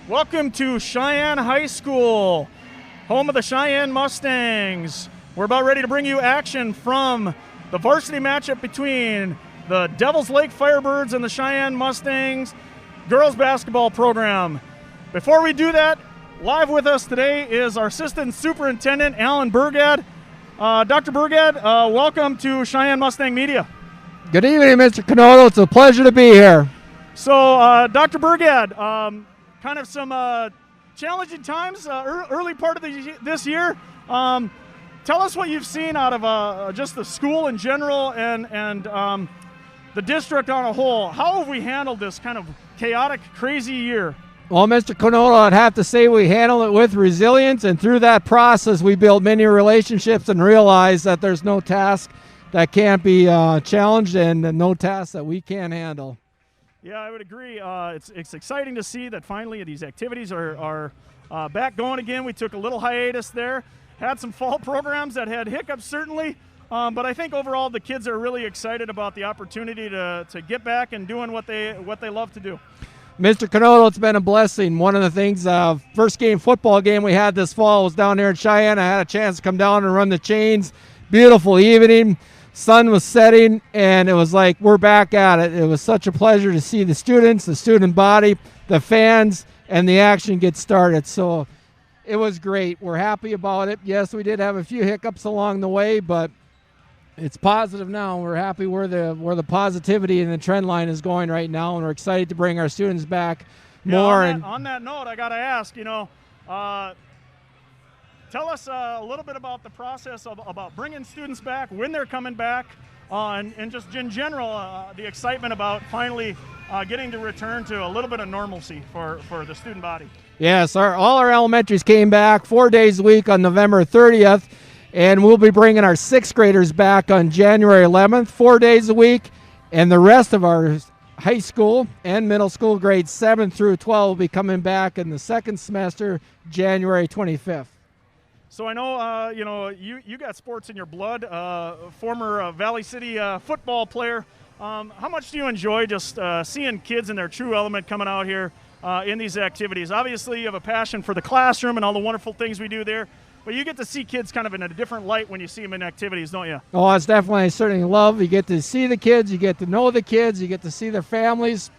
Welcome to Cheyenne High School, home of the Cheyenne Mustangs. We're about ready to bring you action from the varsity matchup between the Devils Lake Firebirds and the Cheyenne Mustangs girls basketball program. Before we do that, live with us today is our Assistant Superintendent, Alan Burgad. Dr. Burgad, welcome to Cheyenne Mustang Media. Good evening, Mr. Canoto. It's a pleasure to be here. So, Dr. Burgad, kind of some challenging times early part of this year. Tell us what you've seen out of just the school in general and the district on a whole. How have we handled this kind of chaotic, crazy year? Well, Mr. Canoto, I'd have to say we handle it with resilience, and through that process we build many relationships and realize that there's no task that can't be challenged and no task that we can't handle. Yeah, I would agree. It's exciting to see that finally these activities are back going again. We took a little hiatus there, had some fall programs that had hiccups certainly, but I think overall the kids are really excited about the opportunity to get back and doing what they love to do. Mr. Canoto, it's been a blessing. One of the things, first football game we had this fall was down there in Cheyenne. I had a chance to come down and run the chains. Beautiful evening. Sun was setting, and it was like we're back at it. It was such a pleasure to see the students, the student body, the fans, and the action get started. So it was great. We're happy about it. Yes, we did have a few hiccups along the way, but it's positive now. We're happy where the positivity and the trend line is going right now, and we're excited to bring our students back more. On that note, I got to ask, tell us a little bit about the process about bringing students back, when they're coming back, and just in general, the excitement about finally getting to return to a little bit of normalcy for the student body. Yes, all our elementaries came back 4 days a week on November 30th, and we'll be bringing our sixth graders back on January 11th, 4 days a week, and the rest of our high school and middle school grades 7 through 12 will be coming back in the second semester, January 25th. So I know, you got sports in your blood, former Valley City football player. How much do you enjoy just seeing kids in their true element coming out here in these activities? Obviously, you have a passion for the classroom and all the wonderful things we do there, but you get to see kids kind of in a different light when you see them in activities, don't you? Oh, it's definitely, I certainly love. You get to see the kids, you get to know the kids, you get to see their families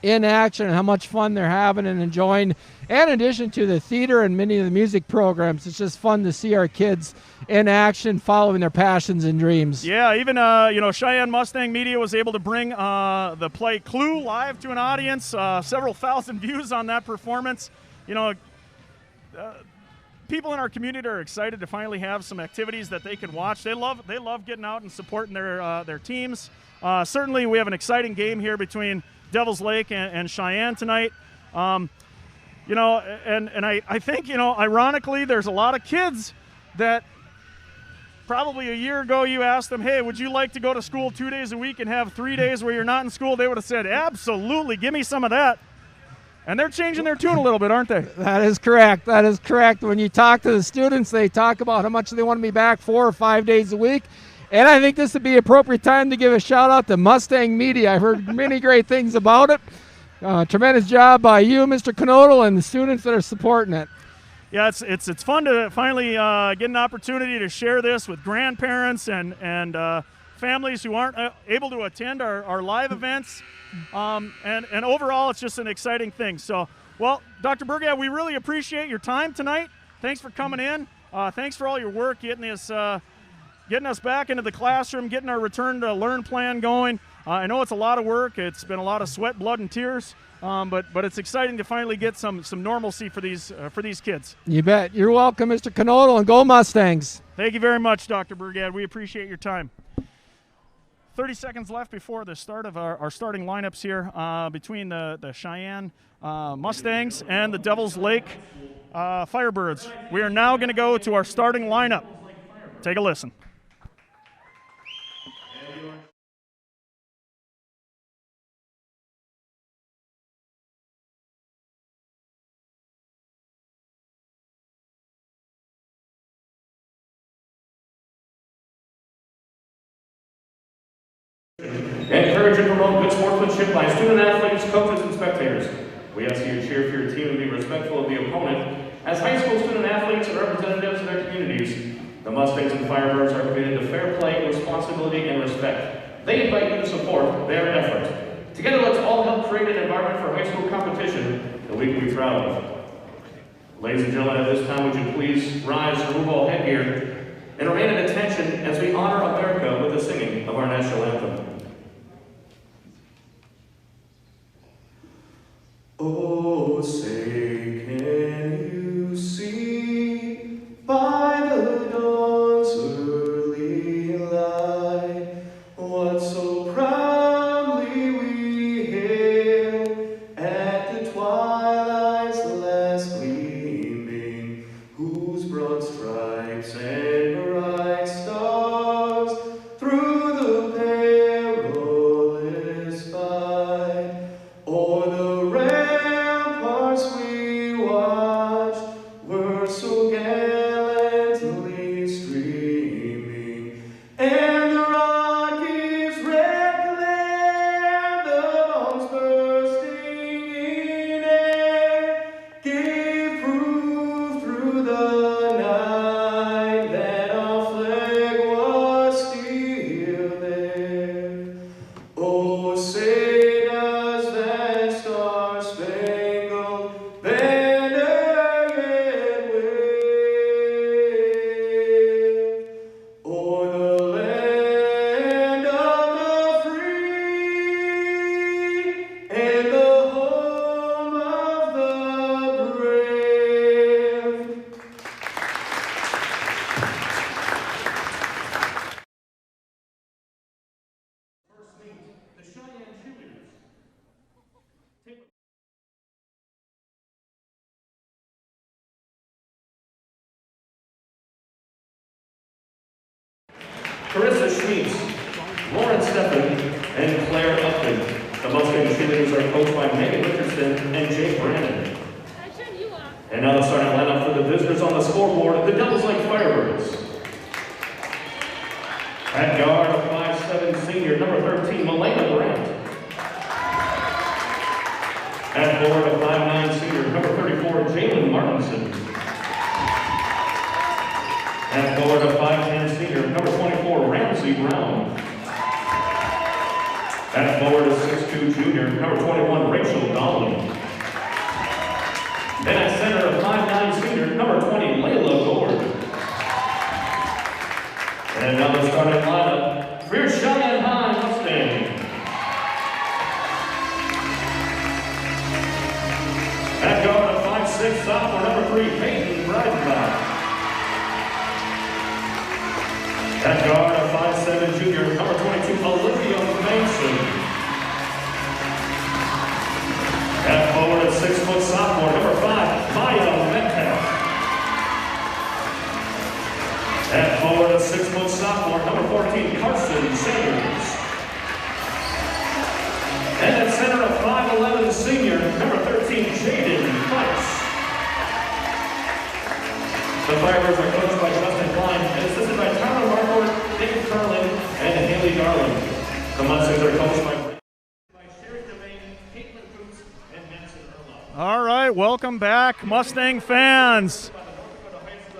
in action and how much fun they're having and enjoying. And in addition to the theater and many of the music programs, it's just fun to see our kids in action following their passions and dreams. Yeah, even Cheyenne Mustang Media was able to bring the play Clue live to an audience, several thousand views on that performance. People in our community are excited to finally have some activities that they can watch. They love getting out and supporting their teams. Certainly we have an exciting game here between Devils Lake and Cheyenne tonight. I think, ironically, there's a lot of kids that probably a year ago you asked them, hey, would you like to go to school 2 days a week and have 3 days where you're not in school? They would have said, absolutely, give me some of that. And they're changing their tune a little bit, aren't they? That is correct. That is correct. When you talk to the students, they talk about how much they want to be back 4 or 5 days a week. And I think this would be an appropriate time to give a shout-out to Mustang Media. I've heard many great things about it. Tremendous job by you, Mr. Canoto, and the students that are supporting it. Yeah, it's fun to finally get an opportunity to share this with grandparents and families who aren't able to attend our live events. And overall, it's just an exciting thing. So, well, Dr. Burgad, we really appreciate your time tonight. Thanks for coming in. Thanks for all your work getting us back into the classroom, getting our return to learn plan going. I know it's a lot of work. It's been a lot of sweat, blood, and tears, but it's exciting to finally get some normalcy for these kids. You bet. You're welcome, Mr. Canoto, and go Mustangs. Thank you very much, Dr. Burgad. We appreciate your time. 30 seconds left before the start of our starting lineups here between the Cheyenne Mustangs and the Devils Lake Firebirds. We are now going to go to our starting lineup. Take a listen. Encourage and promote good sportsmanship by student athletes, coaches, and spectators. We ask you to cheer for your team and be respectful of the opponent. As high school student athletes and representatives of their communities, the Mustangs and Firebirds are committed to fair play, responsibility, and respect. They invite you to support their effort. Together, let's all help create an environment for high school competition that we can be proud of. Ladies and gentlemen, at this time, would you please rise, remove all headgear, and remain at attention as we honor America with the singing of our national anthem. Oh, say, can you see by the dawn's early light what so proudly we hail at the twilight's last gleaming, whose broad stripes and bright stars through the perilous fight o'er the ramparts we watched were so gallantly streaming, and the Rockies' red glare, the bombs bursting in air, gave proof through the night that our flag was still there. Oh, say does that star-spangled banner yet wave o'er the land of the free and the home of the brave? First meet the Cheyenne Cheerleaders. Carissa Schmeets, Lauren Steffen, and Claire Upton. The Mustang cheerleaders are coached by Megan Richardson and Jake Brandon. And now the starting lineup for the visitors on the scoreboard, the Devils Lake Firebirds. At guard, a 5'7" senior, number 13, Melena Brandt. At forward, a 5'9" senior, number 34, Jalen Martinson. At forward, a 5'10" senior, number 24, Ramsey Brown. At forward, a 6'2" junior, number 21, Rachel Donnelly. Then at center, a 5'9" senior, number 20, Layla Gord. And now the starting lineup for your Cheyenne High Mustang. At guard, a 5'6" sophomore, number 3, Peyton Breidenbach. At guard, a 5'7" junior, number 22, Olivia Mason. At forward, a 6' sophomore, number 5, Maya Metcalf. At forward, a 6' sophomore, number 14, Carson Sanders. And at center, a 5'11" senior, number 13, Jaden Price. The Firebirds are coached by Justin Klein and assisted by Tyler Marquardt, David Carlin, and Haley Garland. The Mustangs are coached by Sherry Devane, Caitlin Coots, and Nancy Erla. All right, welcome back, Mustang fans.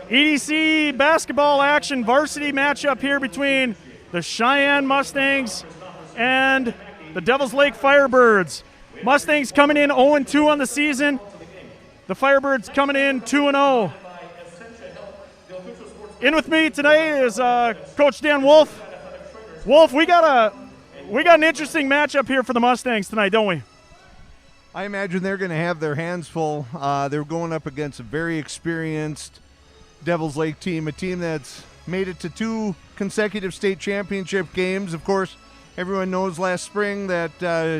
EDC basketball action varsity matchup here between the Cheyenne Mustangs and the Devils Lake Firebirds. Mustangs coming in 0-2 on the season. The Firebirds coming in 2-0. In with me today is Coach Dan Wolf. Wolf, we got an interesting matchup here for the Mustangs tonight, don't we? I imagine they're going to have their hands full. They're going up against a very experienced Devils Lake team, a team that's made it to 2 consecutive state championship games. Of course, everyone knows last spring that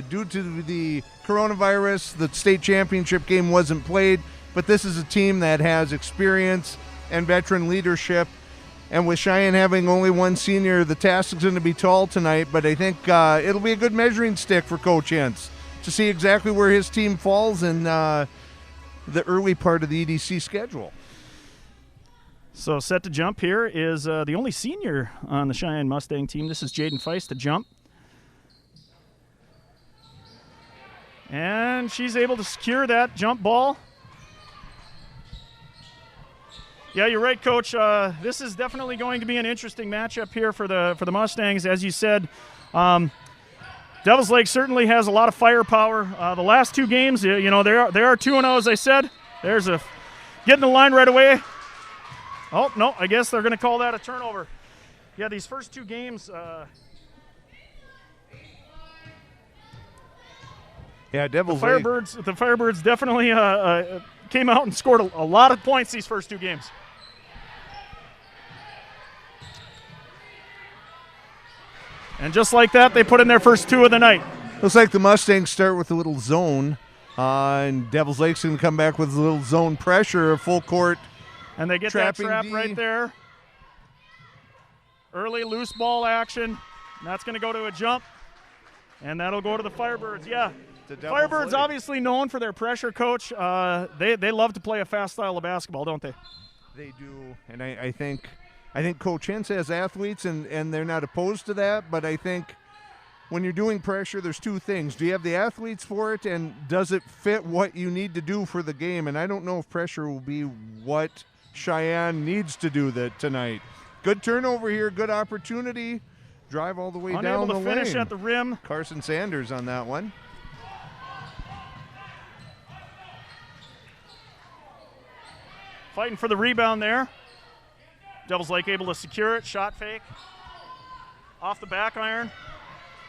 due to the coronavirus, the state championship game wasn't played, but this is a team that has experience and veteran leadership. And with Cheyenne having only one senior, the task is going to be tall tonight, but I think it'll be a good measuring stick for Coach Hintz to see exactly where his team falls in the early part of the EDC schedule. So set to jump here is the only senior on the Cheyenne Mustang team. This is Jaden Feist to jump. And she's able to secure that jump ball. Yeah, you're right, Coach. This is definitely going to be an interesting matchup here for the Mustangs. As you said, Devils Lake certainly has a lot of firepower. The last two games, they are 2-0, as I said. There's a get in the line right away. Oh, no, I guess they're going to call that a turnover. Yeah, these first two games. Yeah, Devils Lake. The Firebirds definitely came out and scored a lot of points these first two games. And just like that, they put in their first two of the night. Looks like the Mustangs start with a little zone, and Devils Lake's going to come back with a little zone pressure, a full court. And they get that trap right there. Early loose ball action. And that's going to go to a jump. And that'll go to the Firebirds. Yeah. Firebirds obviously known for their pressure, Coach. They love to play a fast style of basketball, don't they? They do. And I think Coach Hintz has athletes, and they're not opposed to that. But I think when you're doing pressure, there's two things. Do you have the athletes for it, and does it fit what you need to do for the game? And I don't know if pressure will be what Cheyenne needs to do tonight. Good turnover here, good opportunity. Drive all the way down the lane. Unable to finish at the rim. Carson Sanders on that one. Fighting for the rebound there. Devils Lake able to secure it. Shot fake. Off the back iron.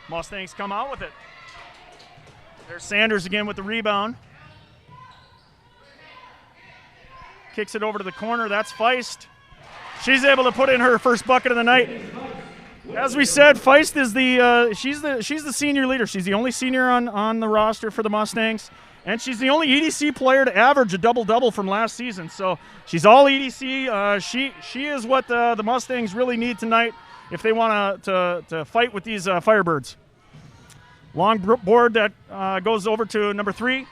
Mustangs come out with it. There's Sanders again with the rebound. Kicks it over to the corner. That's Feist. She's able to put in her first bucket of the night. As we said, Feist is she's the senior leader. She's the only senior on the roster for the Mustangs, and she's the only EDC player to average a double-double from last season. So she's all EDC. She is what the Mustangs really need tonight if they want to fight with these Firebirds. Long board that goes over to number 3.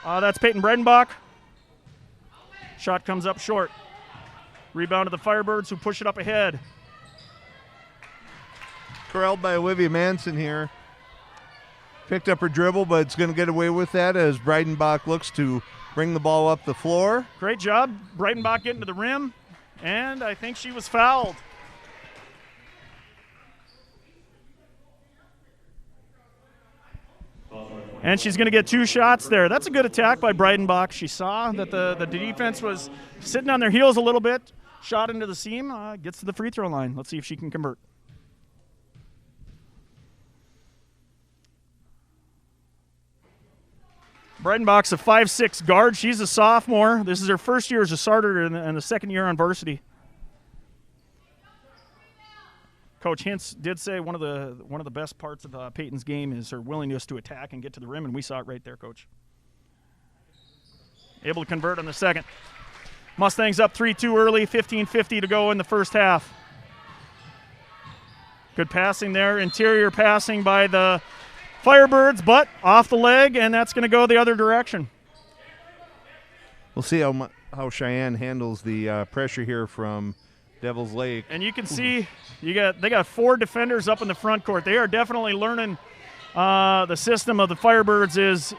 That's Peyton Bredenbach. Shot comes up short. Rebound to the Firebirds, who push it up ahead. Corralled by Olivia Manson here. Picked up her dribble, but it's going to get away with that as Breidenbach looks to bring the ball up the floor. Great job. Breidenbach getting to the rim, and I think she was fouled. And she's going to get 2 shots there. That's a good attack by Breidenbach. She saw that the defense was sitting on their heels a little bit. Shot into the seam, gets to the free throw line. Let's see if she can convert. Breidenbach's a 5'6" guard. She's a sophomore. This is her first year as a starter and the second year on varsity. Coach Hintz did say one of the best parts of Peyton's game is her willingness to attack and get to the rim, and we saw it right there, Coach. Able to convert on the second. Mustangs up 3-2 early, 15:50 to go in the first half. Good passing there, interior passing by the Firebirds, but off the leg, and that's going to go the other direction. We'll see how Cheyenne handles the pressure here from Devils Lake. And you can see they got 4 defenders up in the front court. They are definitely learning the system of the Firebirds is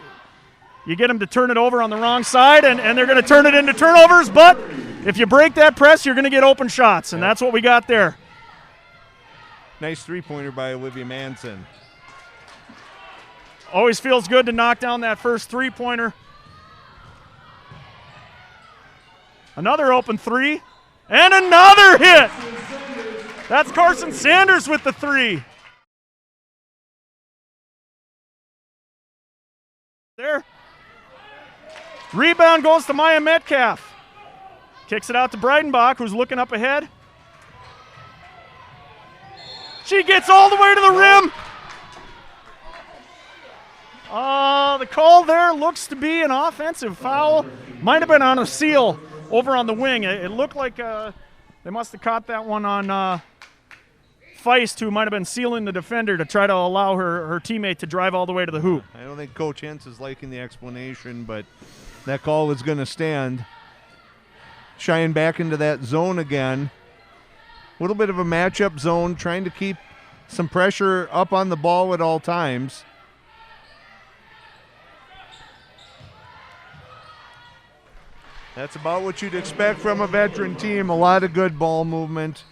you get them to turn it over on the wrong side, and they're going to turn it into turnovers, but if you break that press, you're going to get open shots, and that's what we got there. Nice three-pointer by Olivia Manson. Always feels good to knock down that first three-pointer. Another open 3, and another hit. That's Carson Sanders with the 3. There. Rebound goes to Maya Metcalf. Kicks it out to Breidenbach, who's looking up ahead. She gets all the way to the rim. The call there looks to be an offensive foul. Might have been on a seal over on the wing. It looked like they must have caught that one on Feist, who might have been sealing the defender to try to allow her teammate to drive all the way to the hoop. I don't think Coach Hintz is liking the explanation, but that call is going to stand. Cheyenne back into that zone again. A little bit of a matchup zone, trying to keep some pressure up on the ball at all times. That's about what you'd expect from a veteran team. A lot of good ball movement.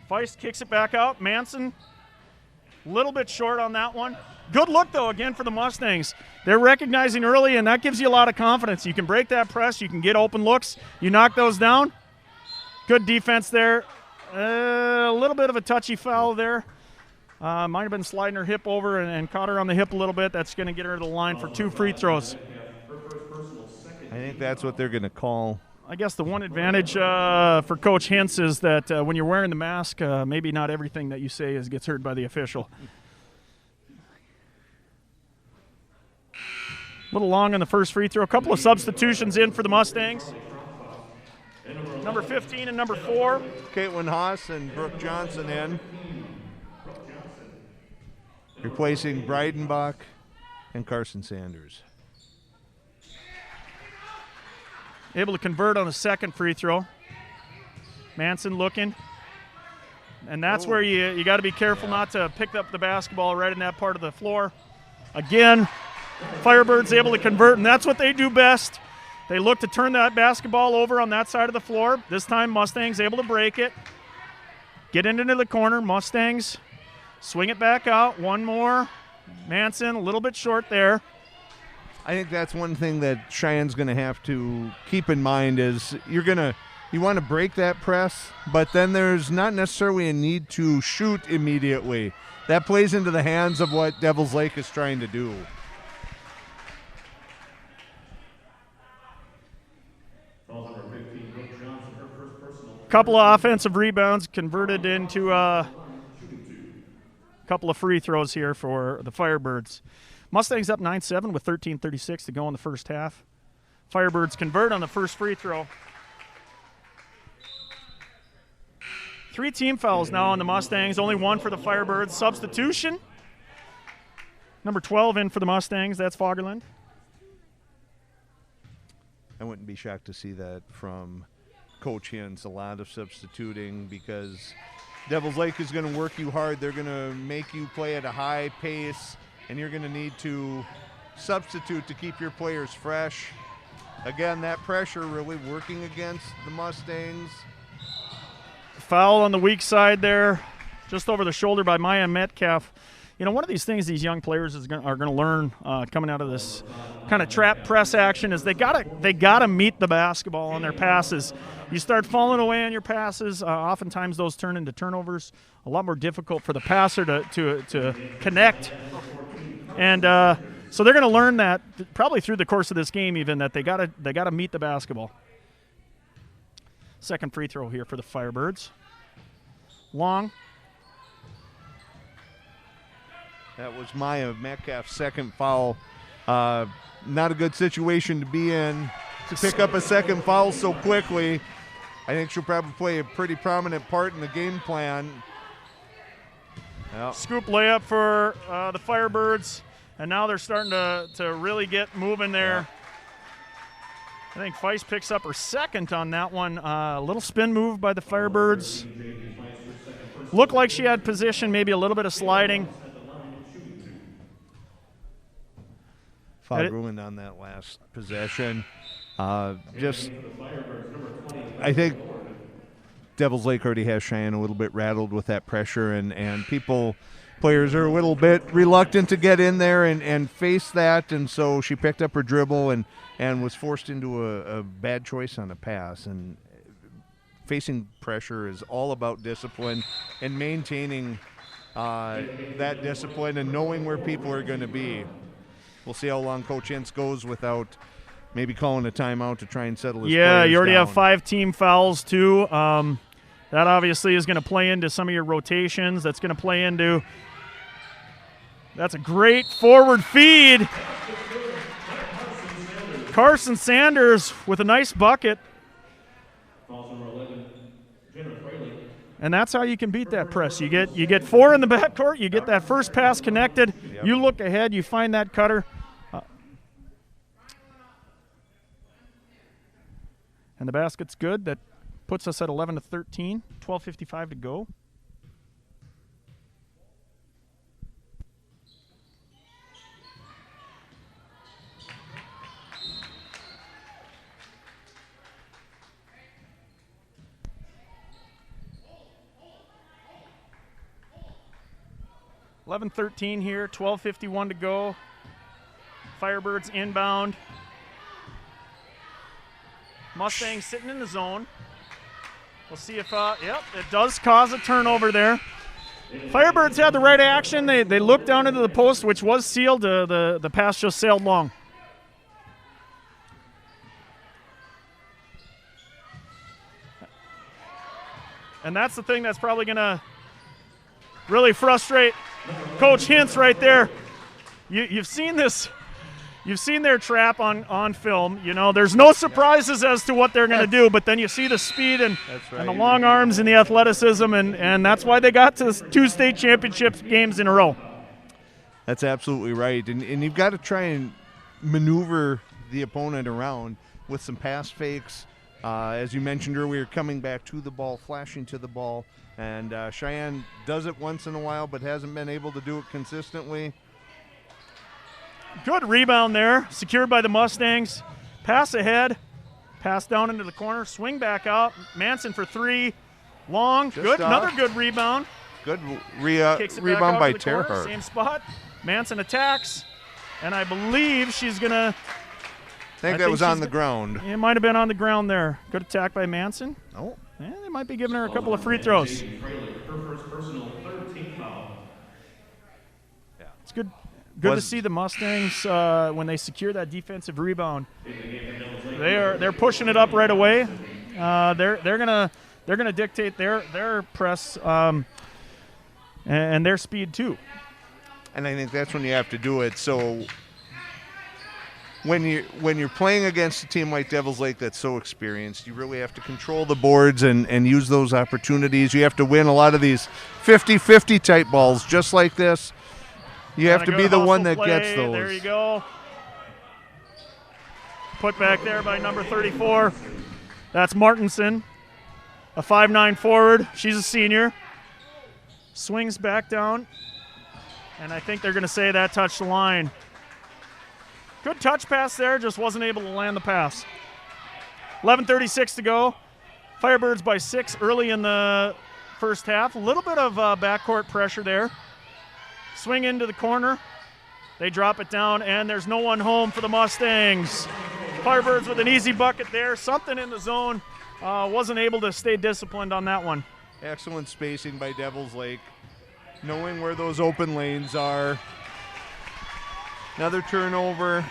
Feist kicks it back out. Manson, a little bit short on that one. Good look, though, again for the Mustangs. They're recognizing early, and that gives you a lot of confidence. You can break that press. You can get open looks. You knock those down. Good defense there. A little bit of a touchy foul there. Might have been sliding her hip over and caught her on the hip a little bit. That's going to get her to the line for 2 free throws. I think that's what they're going to call. I guess the one advantage for Coach Hintz is that when you're wearing the mask, maybe not everything that you say gets heard by the official. A little long on the first free throw. A couple of substitutions in for the Mustangs. Number 15 and number 4. Caitlin Haas and Brooke Johnson in. Replacing Breidenbach and Carson Sanders. Able to convert on the second free throw. Manson looking. And that's where you got to be careful not to pick up the basketball right in that part of the floor. Again, Firebirds able to convert, and that's what they do best. They look to turn that basketball over on that side of the floor. This time Mustangs able to break it. Get into the corner. Mustangs swing it back out. One more. Manson a little bit short there. I think that's one thing that Cheyenne's going to have to keep in mind is you want to break that press, but then there's not necessarily a need to shoot immediately. That plays into the hands of what Devils Lake is trying to do. Couple of offensive rebounds converted into a couple of free throws here for the Firebirds. Mustangs up 9-7 with 13:36 to go in the first half. Firebirds convert on the first free throw. 3 team fouls now on the Mustangs, only 1 for the Firebirds. Substitution. Number 12 in for the Mustangs, that's Fagerland. I wouldn't be shocked to see that from Coach Hintz, a lot of substituting because Devils Lake is going to work you hard. They're going to make you play at a high pace, and you're going to need to substitute to keep your players fresh. Again, that pressure really working against the Mustangs. Foul on the weak side there, just over the shoulder by Maya Metcalf. You know, one of these things these young players are going to learn coming out of this kind of trap press action is they gotta meet the basketball on their passes. You start falling away on your passes, oftentimes those turn into turnovers. A lot more difficult for the passer to connect. And so they're going to learn that probably through the course of this game even that they gotta meet the basketball. Second free throw here for the Firebirds. Long. That was Maya Metcalf's second foul. Not a good situation to be in to pick up a second foul so quickly. I think she'll probably play a pretty prominent part in the game plan. Yep. Scoop layup for the Firebirds, and now they're starting to really get moving there. Yeah. I think Feist picks up her second on that one. A little spin move by the Firebirds. Looked like she had position, maybe a little bit of sliding. Foul ruined on that last possession. I think Devils Lake already has Cheyenne a little bit rattled with that pressure, and players are a little bit reluctant to get in there and face that, and so she picked up her dribble and was forced into a bad choice on a pass. And facing pressure is all about discipline and maintaining that discipline and knowing where people are going to be. We'll see how long Coach Hintz goes without maybe calling a timeout to try and settle his players you already down. have 5 team fouls, too. That obviously is going to play into some of your rotations. That's going to play into – that's a great forward feed. Carson Sanders with a nice bucket. And that's how you can beat that press. You get 4 in the backcourt. You get that first pass connected. Yep. You look ahead. You find that cutter. And the basket's good. That puts us at 11-13. 12:55 to go. 11-13 here, 12:51 to go. Firebirds inbound. Mustangs sitting in the zone. We'll see if, yep, it does cause a turnover there. Firebirds had the right action. They looked down into the post, which was sealed. The pass just sailed long. And that's the thing that's probably going to really frustrate Coach Hintz right there. You've seen this. You've seen their trap on film. You know, there's no surprises as to what they're going to do, but then you see the speed and the long arms and the athleticism, and that's why they got to 2 state championship games in a row. That's absolutely right. And you've got to try and maneuver the opponent around with some pass fakes. As you mentioned earlier, coming back to the ball, flashing to the ball. And Cheyenne does it once in a while, but hasn't been able to do it consistently. Good rebound there, secured by the Mustangs. Pass ahead, pass down into the corner, swing back out. Manson for 3, long, Just good, off. another good rebound. Good Kicks it rebound back by out to the corner, Terhart. same spot. Manson attacks, and I believe she's gonna. I think that was on the ground. It might have been on the ground there. Good attack by Manson. Oh. Yeah, they might be giving her a couple of free throws. Her first personal, 3rd team foul. It's good. Good to see the Mustangs when they secure that defensive rebound. They're pushing it up right away. They're gonna dictate their press and their speed too. And I think that's when you have to do it. So when you're playing against a team like Devils Lake that's so experienced, you really have to control the boards and use those opportunities. You have to win a lot of these 50-50 type balls just like this. You have to be the one that gets those. There you go. Put back there by number 34. That's Martinson, a 5'9" forward. She's a senior. Swings back down, and I think they're going to say that touched the line. Good touch pass there, just wasn't able to land the pass. 11:36 to go. Firebirds by 6 early in the first half. A little bit of backcourt pressure there. Swing into the corner. They drop it down, and there's no one home for the Mustangs. Firebirds with an easy bucket there. Something in the zone. Wasn't able to stay disciplined on that one. Excellent spacing by Devils Lake. Knowing where those open lanes are. Another turnover.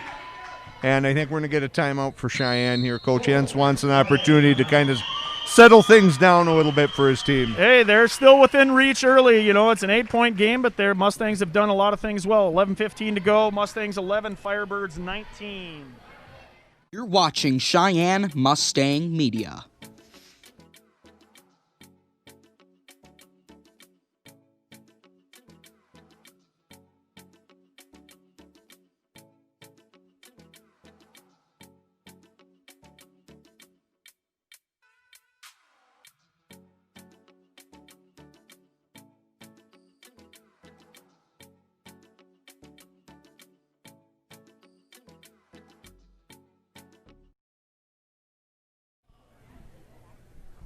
And I think we're going to get a timeout for Cheyenne here. Coach Hintz wants an opportunity to kind of settle things down a little bit for his team. Hey, they're still within reach early. You know, it's an 8-point game, but their Mustangs have done a lot of things well. 11:15 to go. Mustangs 11, Firebirds 19. You're watching Cheyenne Mustang Media.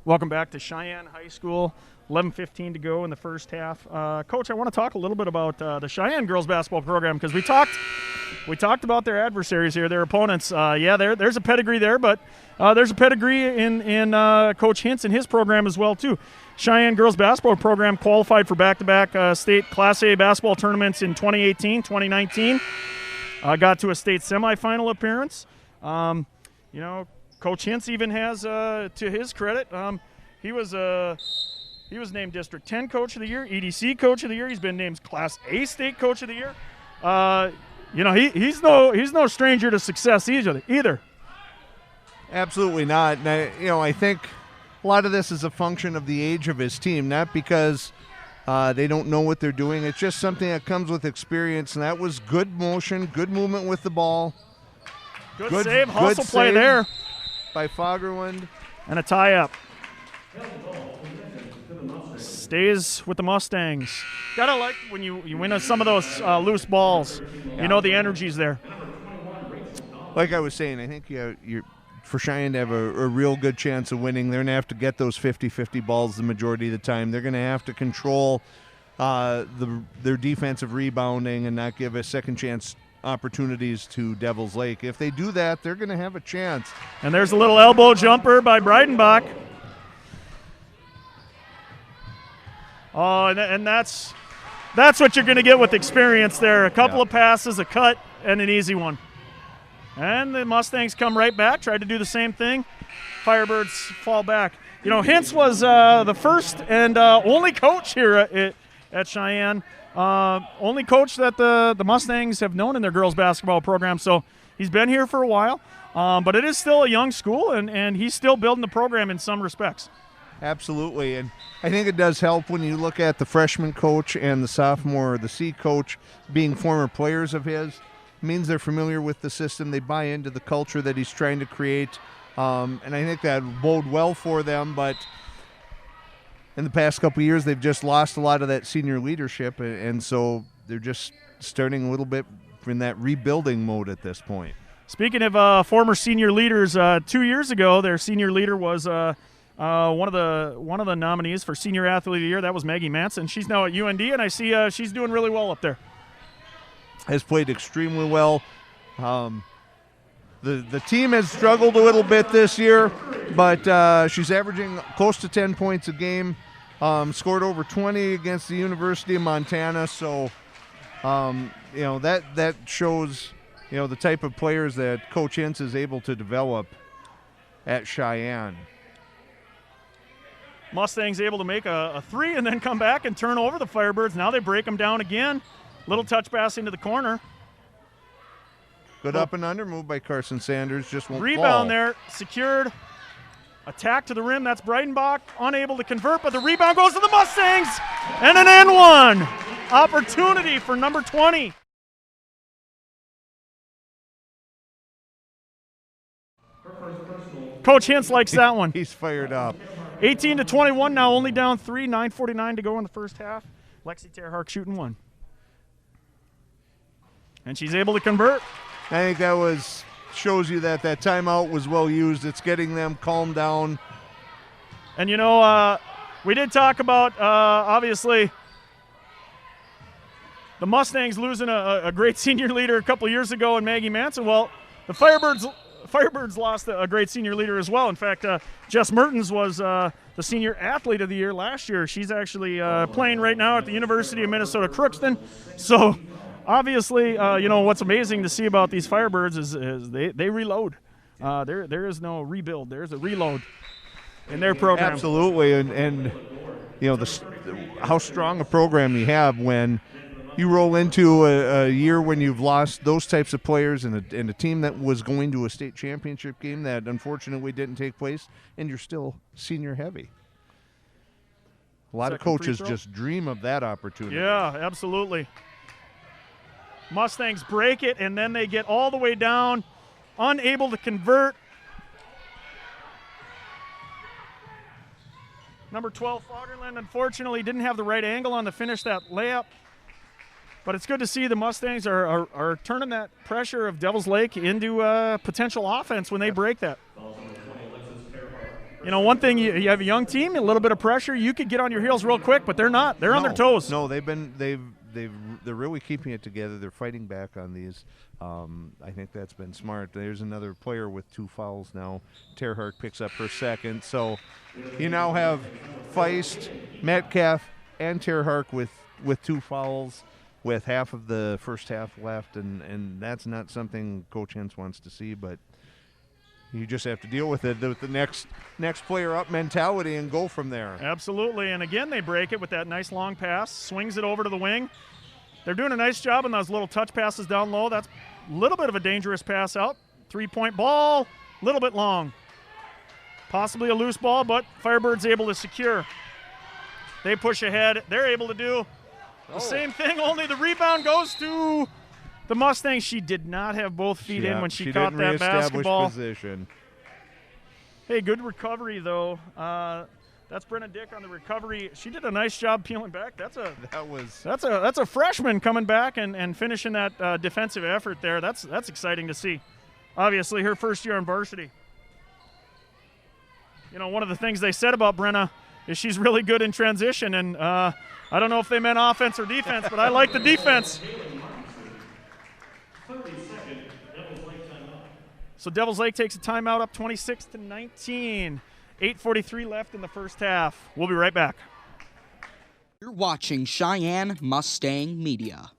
Welcome back to Cheyenne High School. 11:15 to go in the first half. Coach, I want to talk a little bit about the Cheyenne girls basketball program because we talked about their adversaries here, their opponents. There's a pedigree there, but there's a pedigree in Coach Hintz and his program as well too. Cheyenne girls basketball program qualified for back-to-back state Class A basketball tournaments in 2018, 2019. Got to a state semifinal appearance. You know, Coach Hintz even has, to his credit, he was named District 10 Coach of the Year, EDC Coach of the Year. He's been named Class A State Coach of the Year. You know, he's no stranger to success either. Absolutely not. And I think a lot of this is a function of the age of his team, not because they don't know what they're doing. It's just something that comes with experience, and that was good motion, good movement with the ball. Good save, hustle play there by Fagerlund. And a tie-up. Stays with the Mustangs. Gotta like when you win some of those loose balls. You know the energy's there. Like I was saying, I think you're for Cheyenne to have a real good chance of winning, they're going to have to get those 50-50 balls the majority of the time. They're going to have to control their defensive rebounding and not give a second chance opportunities to Devils Lake. If they do that, they're going to have a chance. And there's a little elbow jumper by Breidenbach. Oh, and that's what you're going to get with experience there. A couple of passes, a cut, and an easy one. And the Mustangs come right back, tried to do the same thing. Firebirds fall back. You know, Hintz was the first and only coach here at Cheyenne. Only coach that the Mustangs have known in their girls basketball program. So he's been here for a while. But it is still a young school, and he's still building the program in some respects. Absolutely, and I think it does help when you look at the freshman coach and the sophomore, the C coach, being former players of his. It means they're familiar with the system. They buy into the culture that he's trying to create, and I think that bode well for them. But in the past couple of years, they've just lost a lot of that senior leadership, and so they're just starting a little bit in that rebuilding mode at this point. Speaking of former senior leaders, 2 years ago, their senior leader was one of the nominees for Senior Athlete of the Year. That was Maggie Manson. She's now at UND, and I see she's doing really well up there. Has played extremely well. The team has struggled a little bit this year, but she's averaging close to 10 points a game. Scored over 20 against the University of Montana. So, that shows the type of players that Coach Hintz is able to develop at Cheyenne. Mustangs able to make a three and then come back and turn over the Firebirds. Now they break them down again. Little touch pass into the corner. Good up and under move by Carson Sanders. Just won't rebound fall. There, secured. Attack to the rim. That's Breidenbach. Unable to convert, but the rebound goes to the Mustangs. And an N1. Opportunity for number 20. Coach Hintz likes that one. He's fired up. 18-21 now, only down 3, 9:49 to go in the first half. Lexi Terhark shooting one. And she's able to convert. I think that shows you that timeout was well used. It's getting them calmed down. And we did talk about obviously the Mustangs losing a great senior leader a couple years ago in Maggie Manson. Well, the Firebirds lost a great senior leader as well. In fact, Jess Mertens was the Senior Athlete of the Year last year. She's actually playing right now at the University of Minnesota Crookston. So, obviously, what's amazing to see about these Firebirds is they reload. There is no rebuild. There's a reload in their program. Absolutely, and how strong a program you have when you roll into a year when you've lost those types of players and a team that was going to a state championship game that unfortunately didn't take place, and you're still senior heavy. A lot of coaches just dream of that opportunity. Yeah, absolutely. Mustangs break it, and then they get all the way down, unable to convert. Number 12, Fagerland, unfortunately didn't have the right angle on to finish that layup. But it's good to see the Mustangs are turning that pressure of Devils Lake into potential offense when they break that. One thing, you have a young team, a little bit of pressure, you could get on your heels real quick, but they're not. They're on their toes. No, they're really keeping it together. They're fighting back on these. I think that's been smart. There's another player with 2 fouls now. Terhark picks up her second. So you now have Feist, Metcalf, and Terhark with 2 fouls, with half of the first half left, and that's not something Coach Hintz wants to see, but you just have to deal with it with the next player up mentality and go from there. Absolutely, and again they break it with that nice long pass, swings it over to the wing. They're doing a nice job on those little touch passes down low. That's a little bit of a dangerous pass out. 3-point ball, a little bit long. Possibly a loose ball, but Firebirds able to secure. They push ahead. They're able to do the same thing, only the rebound goes to the Mustangs. She did not have both feet in when she caught that basketball. Position. Hey, good recovery, though. That's Brenna Dick on the recovery. She did a nice job peeling back. That's a freshman coming back and finishing that defensive effort there. That's exciting to see. Obviously, her first year on varsity. One of the things they said about Brenna is she's really good in transition, and I don't know if they meant offense or defense, but I like the defense. So Devils Lake takes a timeout up 26-19. 8:43 left in the first half. We'll be right back. You're watching Cheyenne Mustang Media.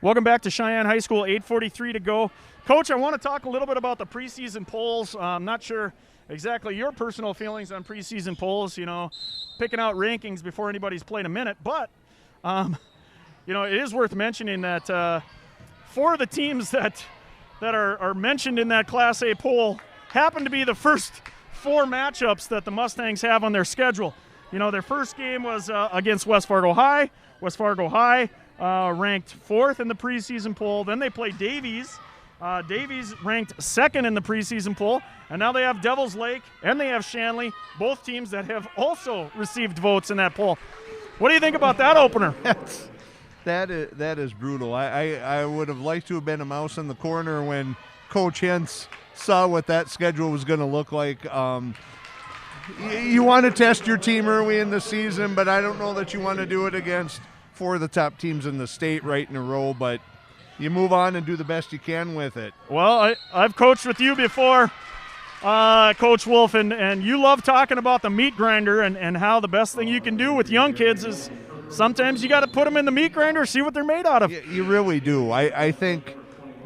Welcome back to Cheyenne High School, 8:43 to go. Coach, I want to talk a little bit about the preseason polls. I'm not sure exactly your personal feelings on preseason polls, picking out rankings before anybody's played a minute. But, it is worth mentioning that 4 of the teams that are mentioned in that Class A poll happen to be the first 4 matchups that the Mustangs have on their schedule. Their first game was against West Fargo High. West Fargo High ranked 4th in the preseason poll. Then they played Davies. Davies ranked 2nd in the preseason poll. And now they have Devils Lake and they have Shanley, both teams that have also received votes in that poll. What do you think about that opener? That is brutal. I would have liked to have been a mouse in the corner when Coach Hintz saw what that schedule was going to look like. You want to test your team early in the season, but I don't know that you want to do it against 4 of the top teams in the state right in a row, but you move on and do the best you can with it. Well, I've coached with you before, Coach Wolf, and you love talking about the meat grinder and how the best thing you can do with young kids is sometimes you got to put them in the meat grinder, see what they're made out of. You really do. I think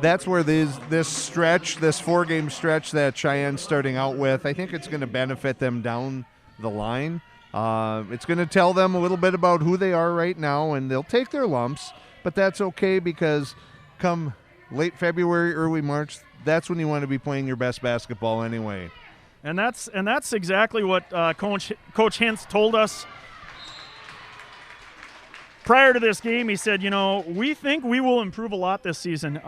that's where this 4-game stretch that Cheyenne's starting out with, I think it's going to benefit them down the line. It's going to tell them a little bit about who they are right now, and they'll take their lumps, but that's okay because come late February, early March, that's when you want to be playing your best basketball anyway. And that's exactly what Coach Hintz told us prior to this game. He said, we think we will improve a lot this season.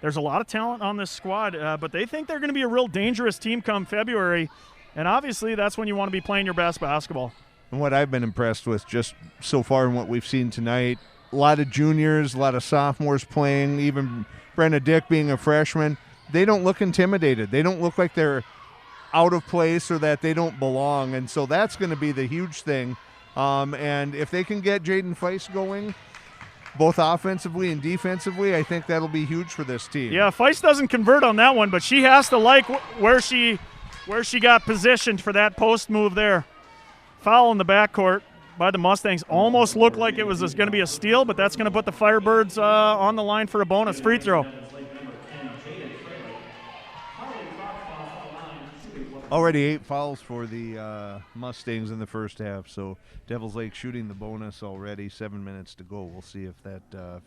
There's a lot of talent on this squad, but they think they're going to be a real dangerous team come February. And obviously, that's when you want to be playing your best basketball. And what I've been impressed with just so far in what we've seen tonight, a lot of juniors, a lot of sophomores playing, even Brenna Dick being a freshman, they don't look intimidated. They don't look like they're out of place or that they don't belong. And so that's going to be the huge thing. And if they can get Jaden Feist going, both offensively and defensively, I think that'll be huge for this team. Yeah, Feist doesn't convert on that one, but she has to like where she got positioned for that post move there. Foul in the backcourt by the Mustangs. Almost looked like it was going to be a steal, but that's going to put the Firebirds on the line for a bonus free throw. Already 8 fouls for the Mustangs in the first half, so Devils Lake shooting the bonus already. 7 minutes to go. We'll see if that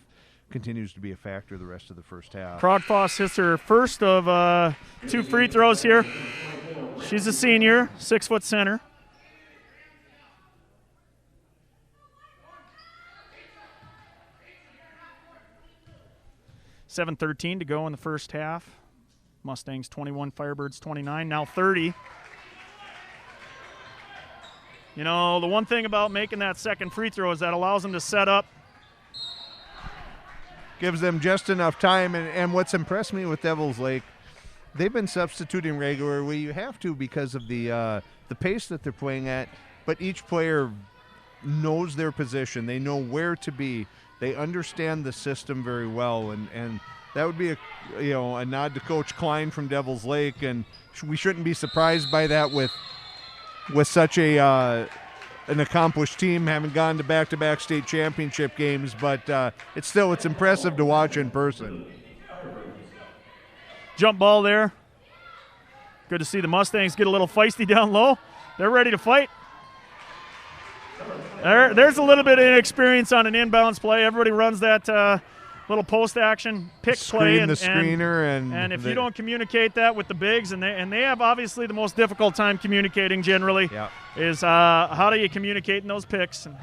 continues to be a factor the rest of the first half. Krogfoss hits her first of 2 free throws here. She's a senior, 6-foot center. $7:13 to go in the first half. Mustangs 21, Firebirds 29, now 30. The one thing about making that second free throw is that allows them to set up. Gives them just enough time, and what's impressed me with Devils Lake, they've been substituting regularly. You have to because of the pace that they're playing at, but each player knows their position. They know where to be. They understand the system very well, and that would be a nod to Coach Klein from Devils Lake, and we shouldn't be surprised by that with such an accomplished team, having gone to back-to-back state championship games. But it's impressive to watch in person. Jump ball there. Good to see the Mustangs get a little feisty down low. They're ready to fight. There's a little bit of inexperience on an inbounds play. Everybody runs that little post action pick Screen play, the screener, and if you don't communicate that with the bigs, and they have obviously the most difficult time communicating generally, is how do you communicate in those picks? And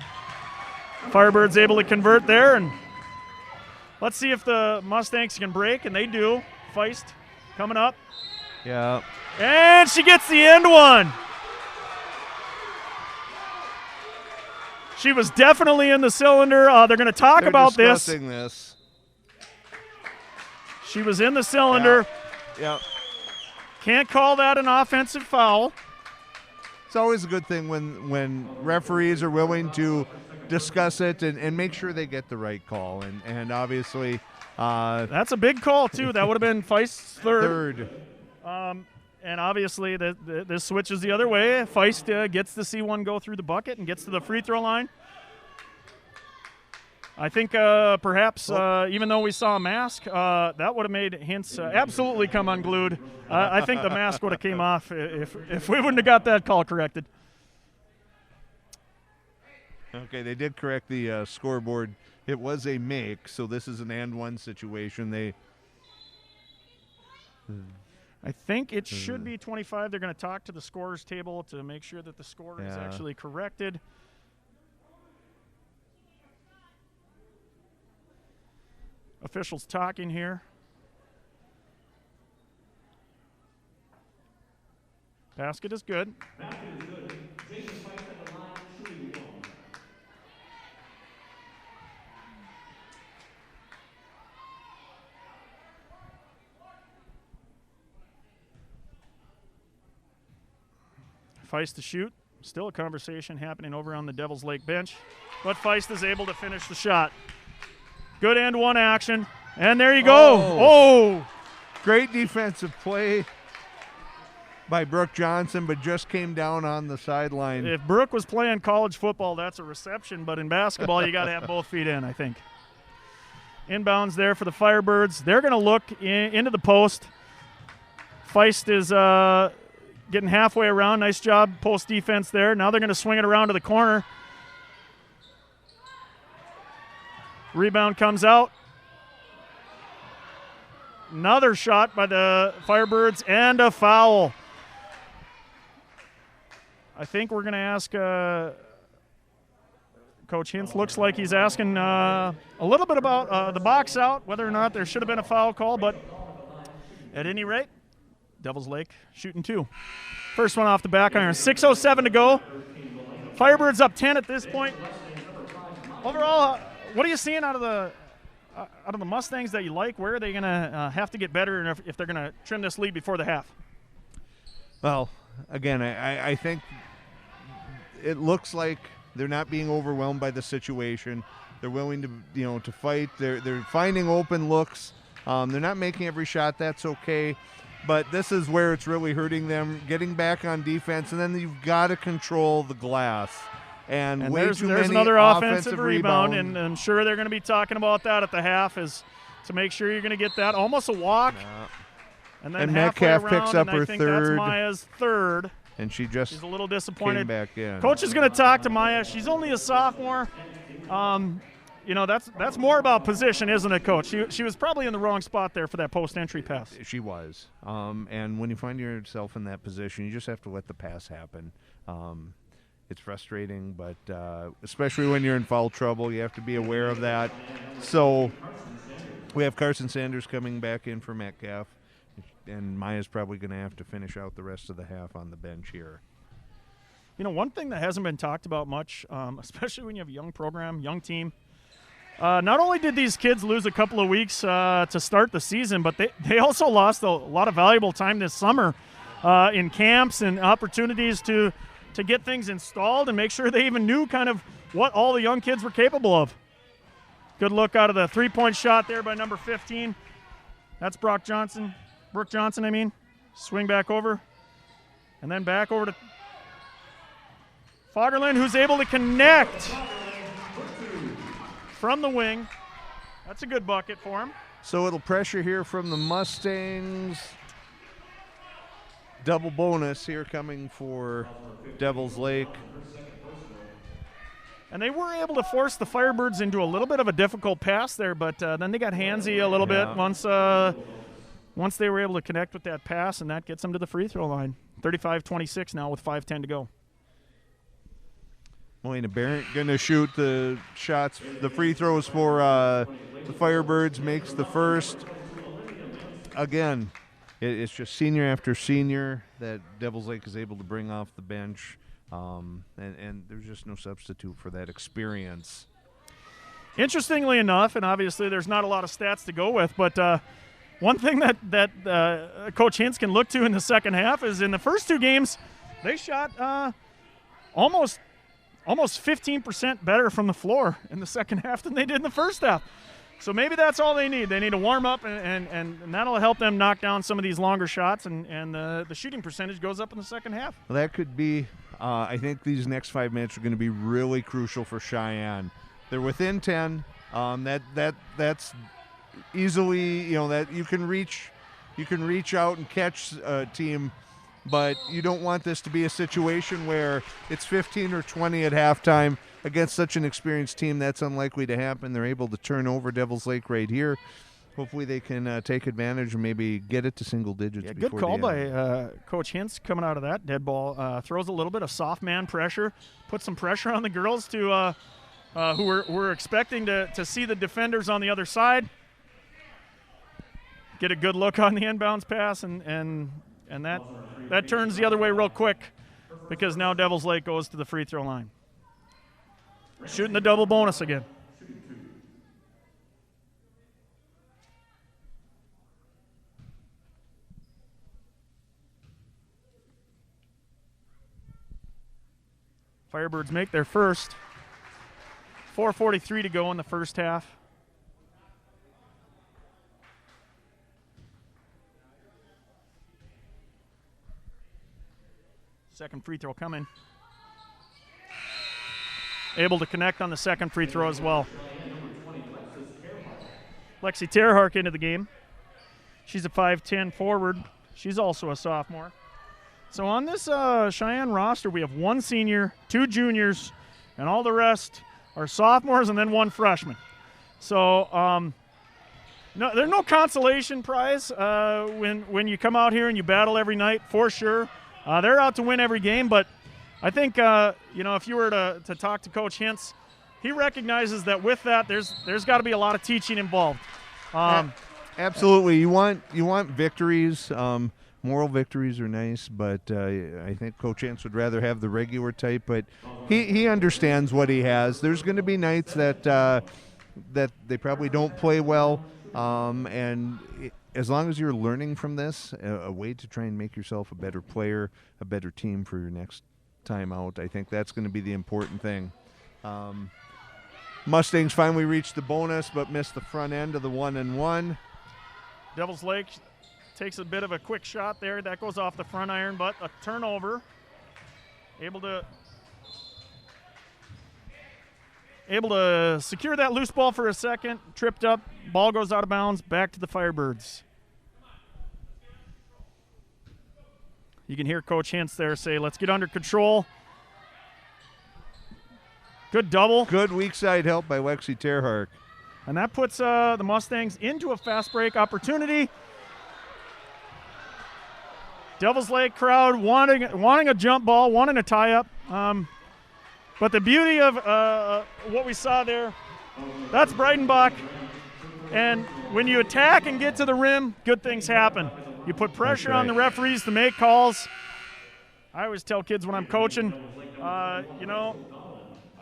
Firebirds able to convert there, and let's see if the Mustangs can break, and they do. Feist coming up. Yeah. And she gets the end one. She was definitely in the cylinder. They're going to talk about this. This. She was in the cylinder. Yeah. Can't call that an offensive foul. It's always a good thing when referees are willing to discuss it and make sure they get the right call. And obviously, that's a big call too. That would have been Feist's third. And obviously, this switches the other way. Feist gets to see one go through the bucket and gets to the free throw line. I think perhaps, even though we saw a mask, that would have made Hintz absolutely come unglued. I think the mask would have came off if we wouldn't have got that call corrected. Okay, they did correct the scoreboard. It was a make, so this is an and one situation. I think it should be 25. They're going to talk to the scorer's table to make sure that the score is actually corrected. Officials talking here. Basket is good. Feist to shoot. Still a conversation happening over on the Devils Lake bench. But Feist is able to finish the shot. Good and one action. And there you go. Oh! Great defensive play by Brooke Johnson, but just came down on the sideline. If Brooke was playing college football, that's a reception. But in basketball, you got to have both feet in, I think. Inbounds there for the Firebirds. They're going to look into the post. Feist is getting halfway around. Nice job, post defense there. Now they're going to swing it around to the corner. Rebound comes out. Another shot by the Firebirds and a foul. I think we're going to ask Coach Hintz. Looks like he's asking a little bit about the box out, whether or not there should have been a foul call, but at any rate, Devils Lake shooting two. First one off the back iron. 6:07 to go. Firebirds up 10 at this point. Overall, what are you seeing out of the Mustangs that you like? Where are they going to have to get better if they're going to trim this lead before the half? Well, again, I think it looks like they're not being overwhelmed by the situation. They're willing to to fight. They're finding open looks. They're not making every shot. That's okay. But this is where it's really hurting them, getting back on defense, and then you've got to control the glass. And way there's too many another offensive rebound, and I'm sure they're going to be talking about that at the half, is to make sure you're going to get that. Almost a walk. Yeah. And then and halfway Metcalf around, picks up and her I think third. That's Maya's third. And she's a little disappointed. Came back in. Coach is going to talk to Maya. She's only a sophomore. That's more about position, isn't it, Coach? She was probably in the wrong spot there for that post-entry pass. She was. And when you find yourself in that position, you just have to let the pass happen. It's frustrating, but especially when you're in foul trouble, you have to be aware of that. So we have Carson Sanders coming back in for Metcalf, and Maya's probably going to have to finish out the rest of the half on the bench here. One thing that hasn't been talked about much, especially when you have a young program, young team, not only did these kids lose a couple of weeks to start the season, but they also lost a lot of valuable time this summer in camps and opportunities to get things installed and make sure they even knew kind of what all the young kids were capable of. Good look out of the three-point shot there by number 15. That's Brooke Johnson, I mean. Swing back over. And then back over to Fagerlund, who's able to connect from the wing. That's a good bucket for him. So it'll pressure here from the Mustangs. Double bonus here coming for Devils Lake. And they were able to force the Firebirds into a little bit of a difficult pass there, but then they got handsy a little bit once they were able to connect with that pass, and that gets them to the free throw line. 35-26 now with 5:10 to go. Melina Barrett going to shoot the shots, the free throws for the Firebirds, makes the first. Again, it's just senior after senior that Devils Lake is able to bring off the bench, and there's just no substitute for that experience. Interestingly enough, and obviously there's not a lot of stats to go with, but one thing that Coach Hintz can look to in the second half is in the first two games, they shot almost 15% better from the floor in the second half than they did in the first half. So maybe that's all they need. They need to warm up, and that'll help them knock down some of these longer shots, and the shooting percentage goes up in the second half. Well, that could be, I think these next 5 minutes are going to be really crucial for Cheyenne. They're within 10. That's easily, that you can reach out and catch a team, but you don't want this to be a situation where it's 15 or 20 at halftime against such an experienced team. That's unlikely to happen. They're able to turn over Devils Lake right here. Hopefully they can take advantage and maybe get it to single digits. Yeah, good call by Coach Hintz coming out of that dead ball. Throws a little bit of soft man pressure, puts some pressure on the girls to who were expecting to see the defenders on the other side. Get a good look on the inbounds pass, and that turns the other way real quick because now Devils Lake goes to the free throw line. Shooting the double bonus again. Firebirds make their first. 4:43 to go in the first half. Second free throw coming. Able to connect on the second free throw as well. Lexi Terhark into the game. She's a 5'10 forward. She's also a sophomore. So on this Cheyenne roster, we have one senior, two juniors, and all the rest are sophomores and then one freshman. So there's no consolation prize when you come out here and you battle every night, for sure. They're out to win every game, but I think if you were to talk to Coach Hintz, he recognizes that with that there's got to be a lot of teaching involved. Absolutely, you want victories. Moral victories are nice, but I think Coach Hintz would rather have the regular type. But he understands what he has. There's going to be nights that they probably don't play well, and as long as you're learning from this, a way to try and make yourself a better player, a better team for your next time out, I think that's going to be the important thing. Mustangs finally reached the bonus, but missed the front end of the 1-and-1. Devils Lake takes a bit of a quick shot there. That goes off the front iron, but a turnover. Able to secure that loose ball for a second. Tripped up. Ball goes out of bounds. Back to the Firebirds. You can hear Coach Hintz there say, let's get under control. Good double. Good weak side help by Lexi Terhark. And that puts the Mustangs into a fast break opportunity. Devils Lake crowd wanting a jump ball, wanting a tie-up. But the beauty of what we saw there, that's Breidenbach. And when you attack and get to the rim, good things happen. You put pressure on the referees to make calls. I always tell kids when I'm coaching, I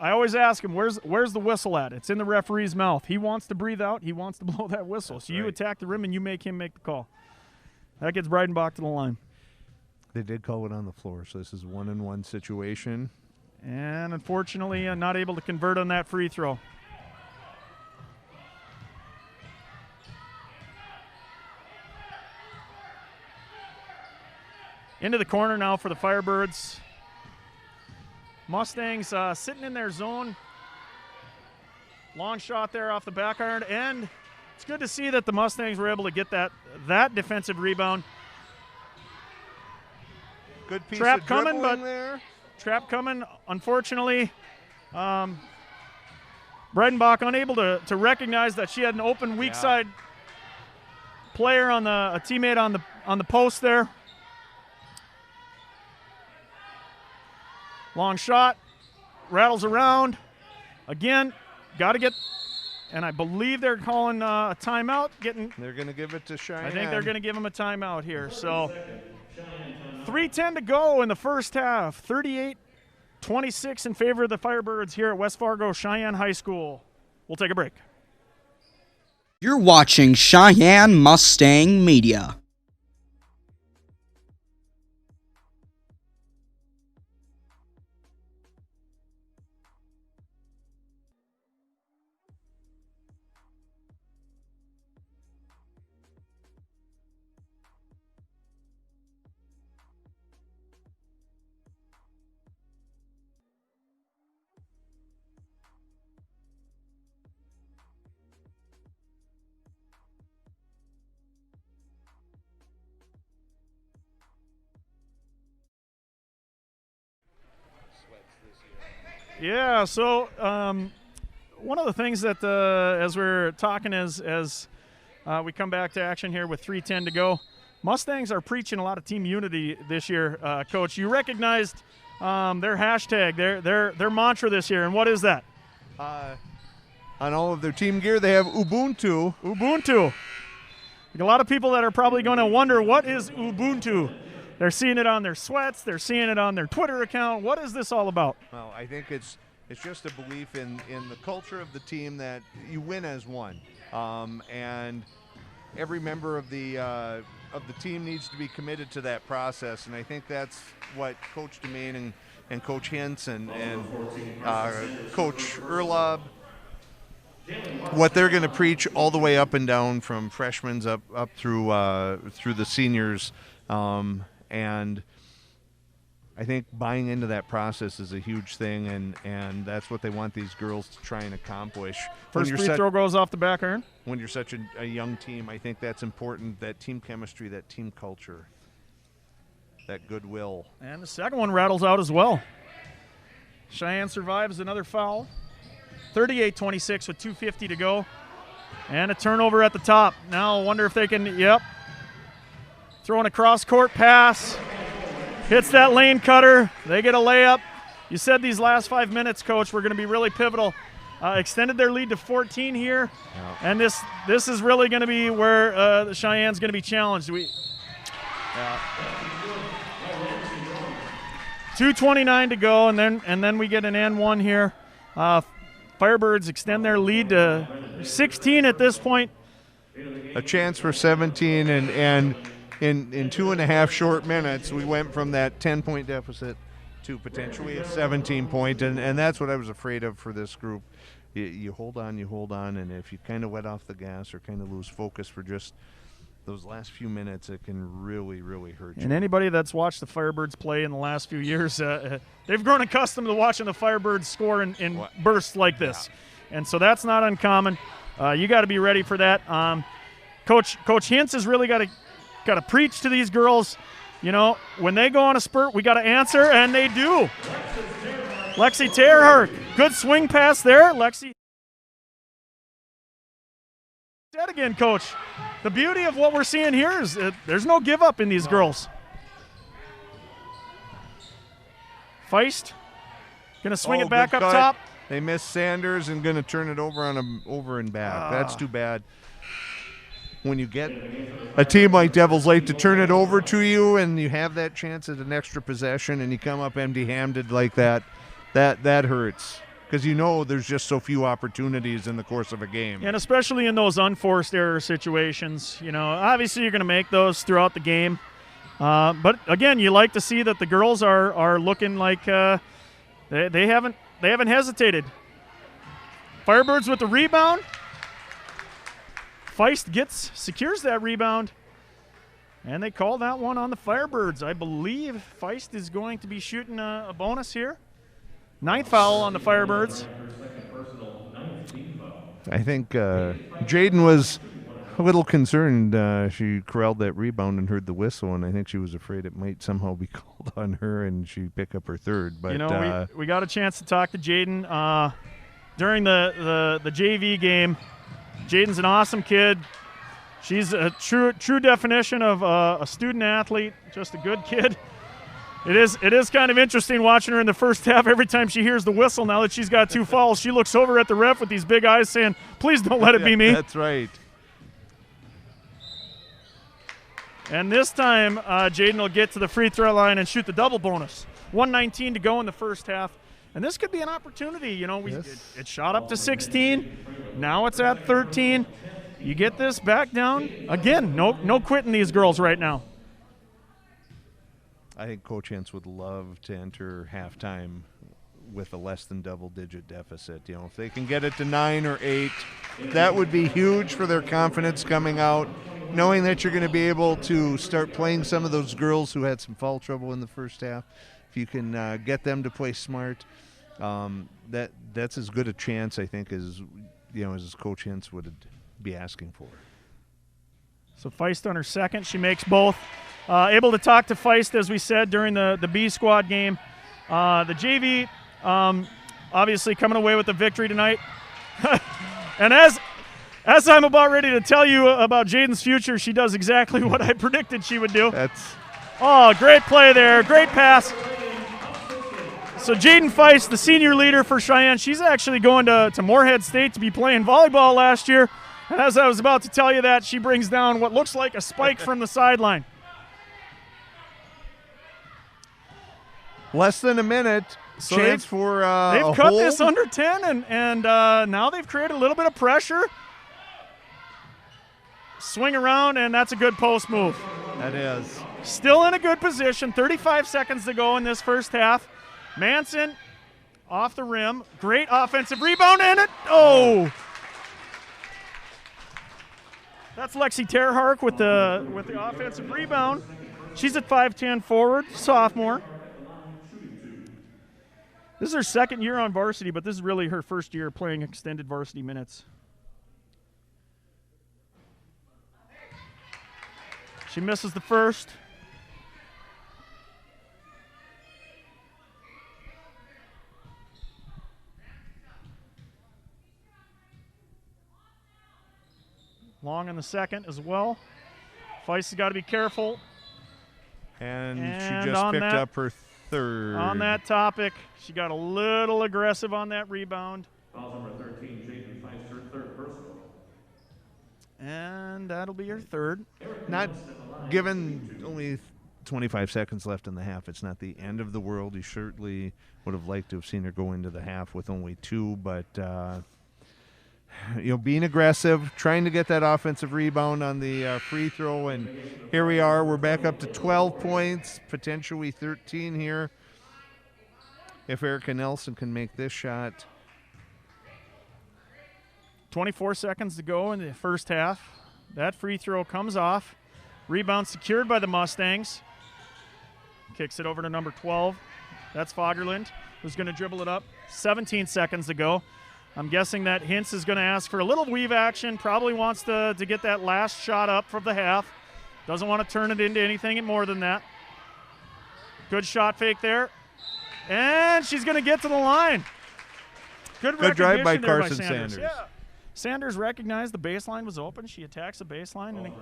always ask them, where's the whistle at? It's in the referee's mouth. He wants to breathe out. He wants to blow that whistle. So you attack the rim and you make him make the call. That gets Breidenbach to the line. They did call it on the floor, so this is 1-and-1 situation. And unfortunately, not able to convert on that free throw. Into the corner now for the Firebirds. Mustangs sitting in their zone. Long shot there off the back iron, and it's good to see that the Mustangs were able to get that defensive rebound. Good piece Trap of coming, dribbling but there. Trap coming, unfortunately. Breidenbach unable to recognize that she had an open weak side player on a teammate on the post there. Long shot, rattles around. Again, got to get, and I believe they're calling a timeout. They're going to give it to Cheyenne. I think they're going to give them a timeout here. So 3:10 to go in the first half. 38-26 in favor of the Firebirds here at West Fargo Cheyenne High School. We'll take a break. You're watching Cheyenne Mustang Media. Yeah, so one of the things that as we're talking as we come back to action here with 3:10 to go, Mustangs are preaching a lot of team unity this year, Coach. You recognized their hashtag, their mantra this year, and what is that? On all of their team gear, they have Ubuntu. Ubuntu. A lot of people that are probably going to wonder, what is Ubuntu? They're seeing it on their sweats. They're seeing it on their Twitter account. What is this all about? Well, I think it's just a belief in the culture of the team that you win as one, and every member of the team needs to be committed to that process. And I think that's what Coach Demain and Coach Hintz and Coach Erlob, what they're going to preach all the way up and down from freshmen up through the seniors. And I think buying into that process is a huge thing, and that's what they want these girls to try and accomplish. First free throw goes off the back iron. When you're such a young team, I think that's important, that team chemistry, that team culture, that goodwill. And the second one rattles out as well. Cheyenne survives another foul. 38-26 with 2:50 to go. And a turnover at the top. Now I wonder if they can, throwing a cross-court pass. Hits that lane cutter. They get a layup. You said these last 5 minutes, Coach, were going to be really pivotal. Extended their lead to 14 here. Yep. And this is really going to be where the Cheyenne's going to be challenged. 2:29 to go, and then we get an n1 here. Firebirds extend their lead to 16 at this point. A chance for 17, and in 2.5 short minutes, we went from that 10-point deficit to potentially a 17-point, and that's what I was afraid of for this group. You hold on, and if you kind of wet off the gas or kind of lose focus for just those last few minutes, it can really, really hurt you. And anybody that's watched the Firebirds play in the last few years, they've grown accustomed to watching the Firebirds score in bursts like this. Yeah. And so that's not uncommon. You got to be ready for that. Coach Hintz has really got to preach to these girls. When they go on a spurt, we got to answer, and they do. Lexi Terhark, good swing pass there. Lexi. Dead again, Coach. The beauty of what we're seeing here is there's no give up in these girls. Feist gonna swing it back up top. They miss Sanders and gonna turn it over and back. That's too bad. When you get a team like Devils Lake to turn it over to you, and you have that chance at an extra possession, and you come up empty-handed like that hurts. Because there's just so few opportunities in the course of a game. And especially in those unforced error situations. Obviously you're going to make those throughout the game. But, again, you like to see that the girls are looking like they haven't hesitated. Firebirds with the rebound. Feist secures that rebound. And they call that one on the Firebirds. I believe Feist is going to be shooting a bonus here. 9th foul on the Firebirds. I think Jaden was a little concerned. She corralled that rebound and heard the whistle, and I think she was afraid it might somehow be called on her and she'd pick up her third. But we got a chance to talk to Jaden. during the JV game. Jaden's an awesome kid. She's a true definition of a student athlete, just a good kid. It is kind of interesting watching her in the first half. Every time she hears the whistle, now that she's got 2 fouls, she looks over at the ref with these big eyes saying, please don't let it be me. That's right. And this time, Jaden will get to the free throw line and shoot the double bonus. 1:19 to go in the first half. And this could be an opportunity. You know, it shot up to 16. Now it's at 13. You get this back down. Again, no quitting these girls right now. I think Coach Hintz would love to enter halftime with a less than double-digit deficit. You know, if they can get it to 9 or 8, that would be huge for their confidence coming out, knowing that you're going to be able to start playing some of those girls who had some foul trouble in the first half. If you can get them to play smart, that's as good a chance, I think, as Coach Hintz would be asking for. So Feist on her second. She makes both. Able to talk to Feist, as we said, during the B squad game. The JV obviously coming away with the victory tonight. And as I'm about ready to tell you about Jaden's future, she does exactly what I predicted she would do. Great play there. Great pass. So Jaden Feist, the senior leader for Cheyenne, she's actually going to Moorhead State to be playing volleyball last year. And as I was about to tell you that, she brings down what looks like a spike from the sideline. Less than a minute. So chance for they've cut this under 10, and now they've created a little bit of pressure. Swing around, and that's a good post move. That is. Still in a good position. 35 seconds to go in this first half. Manson off the rim. Great offensive rebound, and it. Oh! That's Lexi Terhark with the offensive rebound. She's at 5'10 forward, sophomore. This is her second year on varsity, but this is really her first year playing extended varsity minutes. She misses the first. Long on the second as well. Feist has got to be careful. And she just picked up her third. On that topic, she got a little aggressive on that rebound. Foul number 13, Jaden Feist, her third personal. And that'll be her third. Not given only 25 seconds left in the half, it's not the end of the world. You certainly would have liked to have seen her go into the half with only 2, but being aggressive, trying to get that offensive rebound on the free throw, and here we are. We're back up to 12 points, potentially 13 here. If Erica Nelson can make this shot. 24 seconds to go in the first half. That free throw comes off. Rebound secured by the Mustangs. Kicks it over to number 12. That's Fagerland, who's going to dribble it up. 17 seconds to go. I'm guessing that Hintz is going to ask for a little weave action, probably wants to get that last shot up for the half. Doesn't want to turn it into anything more than that. Good shot fake there. And she's going to get to the line. Good drive by there Carson Sanders. Yeah. Sanders recognized the baseline was open. She attacks the baseline. And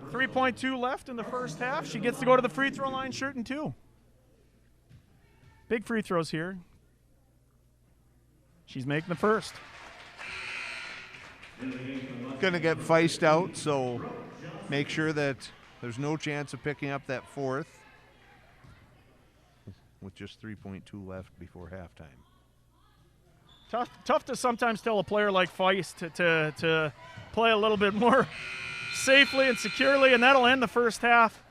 3.2 left in the first half. She gets to go to the free throw line shooting 2. Big free throws here. She's making the first. Going to get Feist out, so make sure that there's no chance of picking up that fourth with just 3.2 left before halftime. Tough to sometimes tell a player like Feist to play a little bit more safely and securely, and that'll end the first half.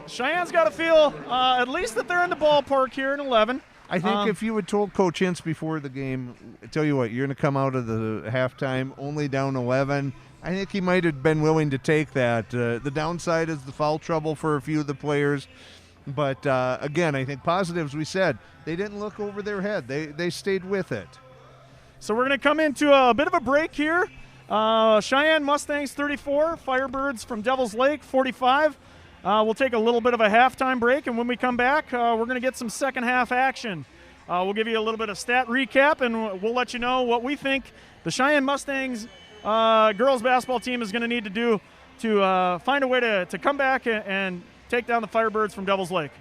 Cheyenne's got to feel at least that they're in the ballpark here in 11. I think if you had told Coach Hintz before the game, I tell you what, you're going to come out of the halftime only down 11, I think he might have been willing to take that. The downside is the foul trouble for a few of the players. But, again, I think positives, we said, they didn't look over their head. They stayed with it. So we're going to come into a bit of a break here. Cheyenne Mustangs 34, Firebirds from Devil's Lake 45. We'll take a little bit of a halftime break, and when we come back, we're going to get some second half action We'll give you a little bit of stat recap, and we'll let you know what we think the Cheyenne Mustangs girls basketball team is going to need to do to find a way to come back and take down the Firebirds from Devils Lake.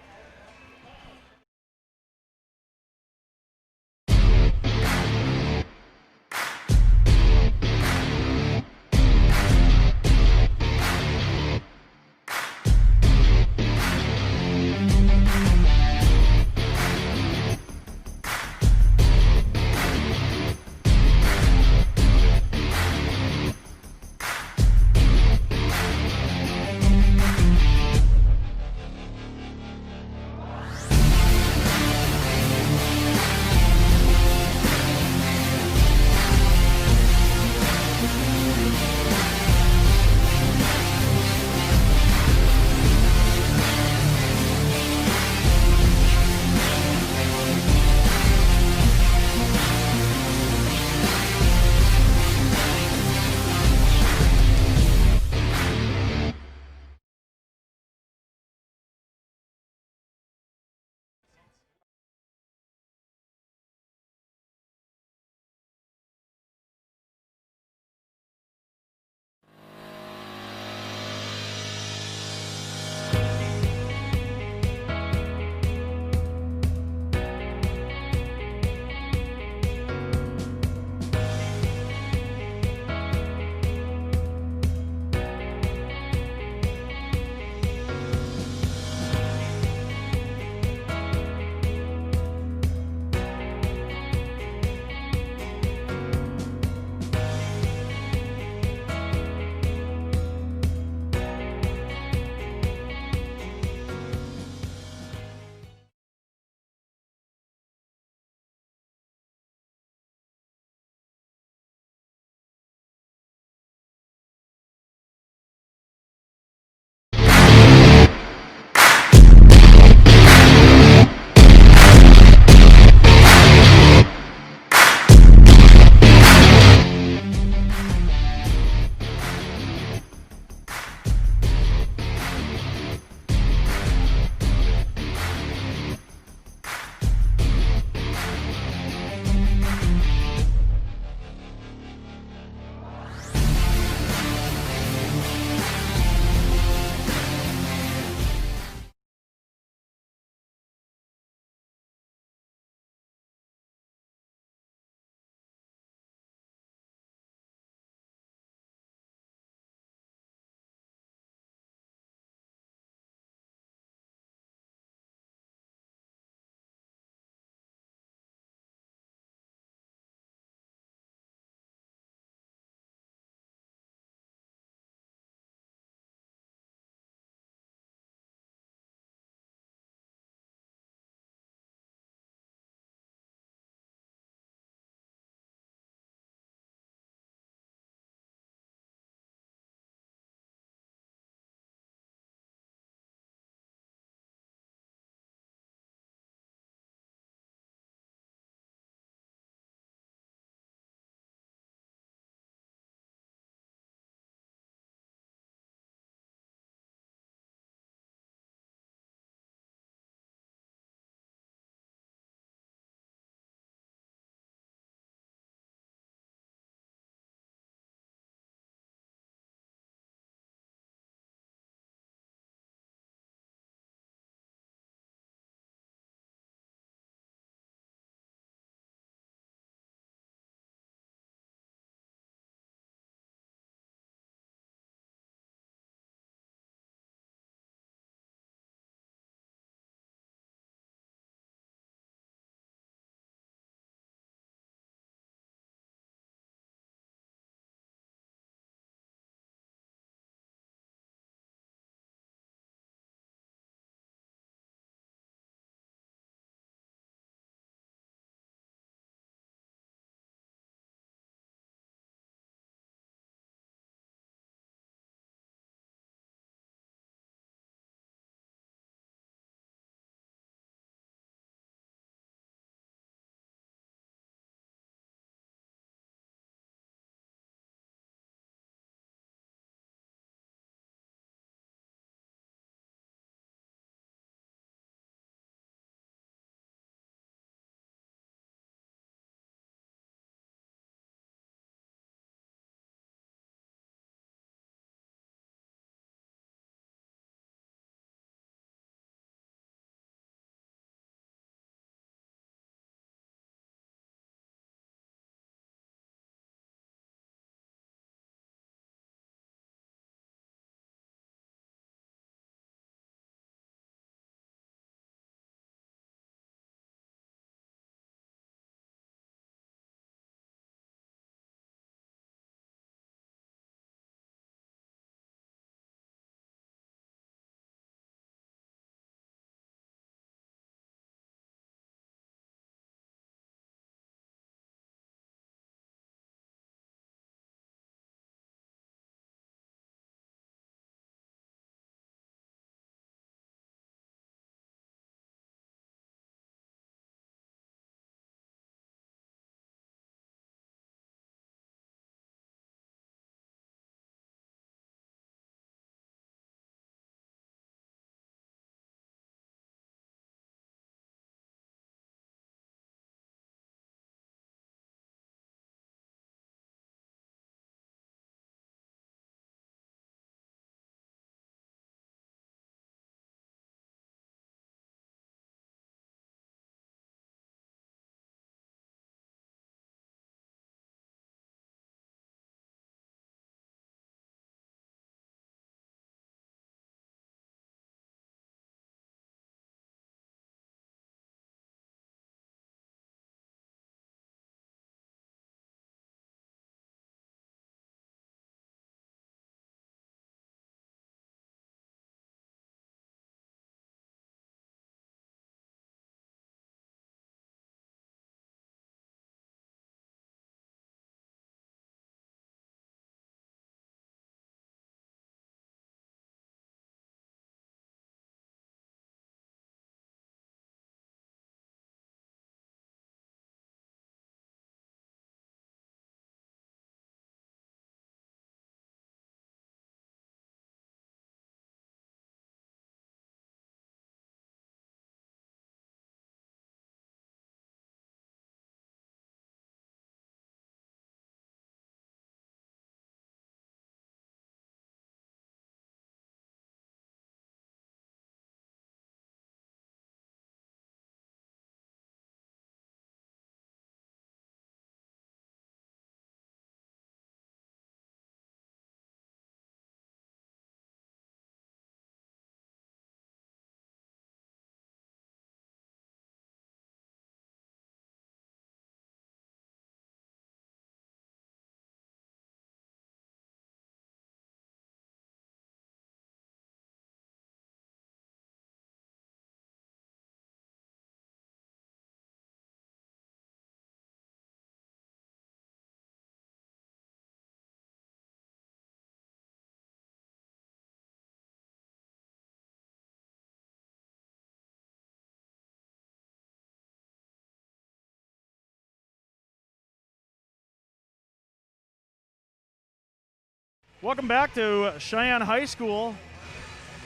Welcome back to Cheyenne High School.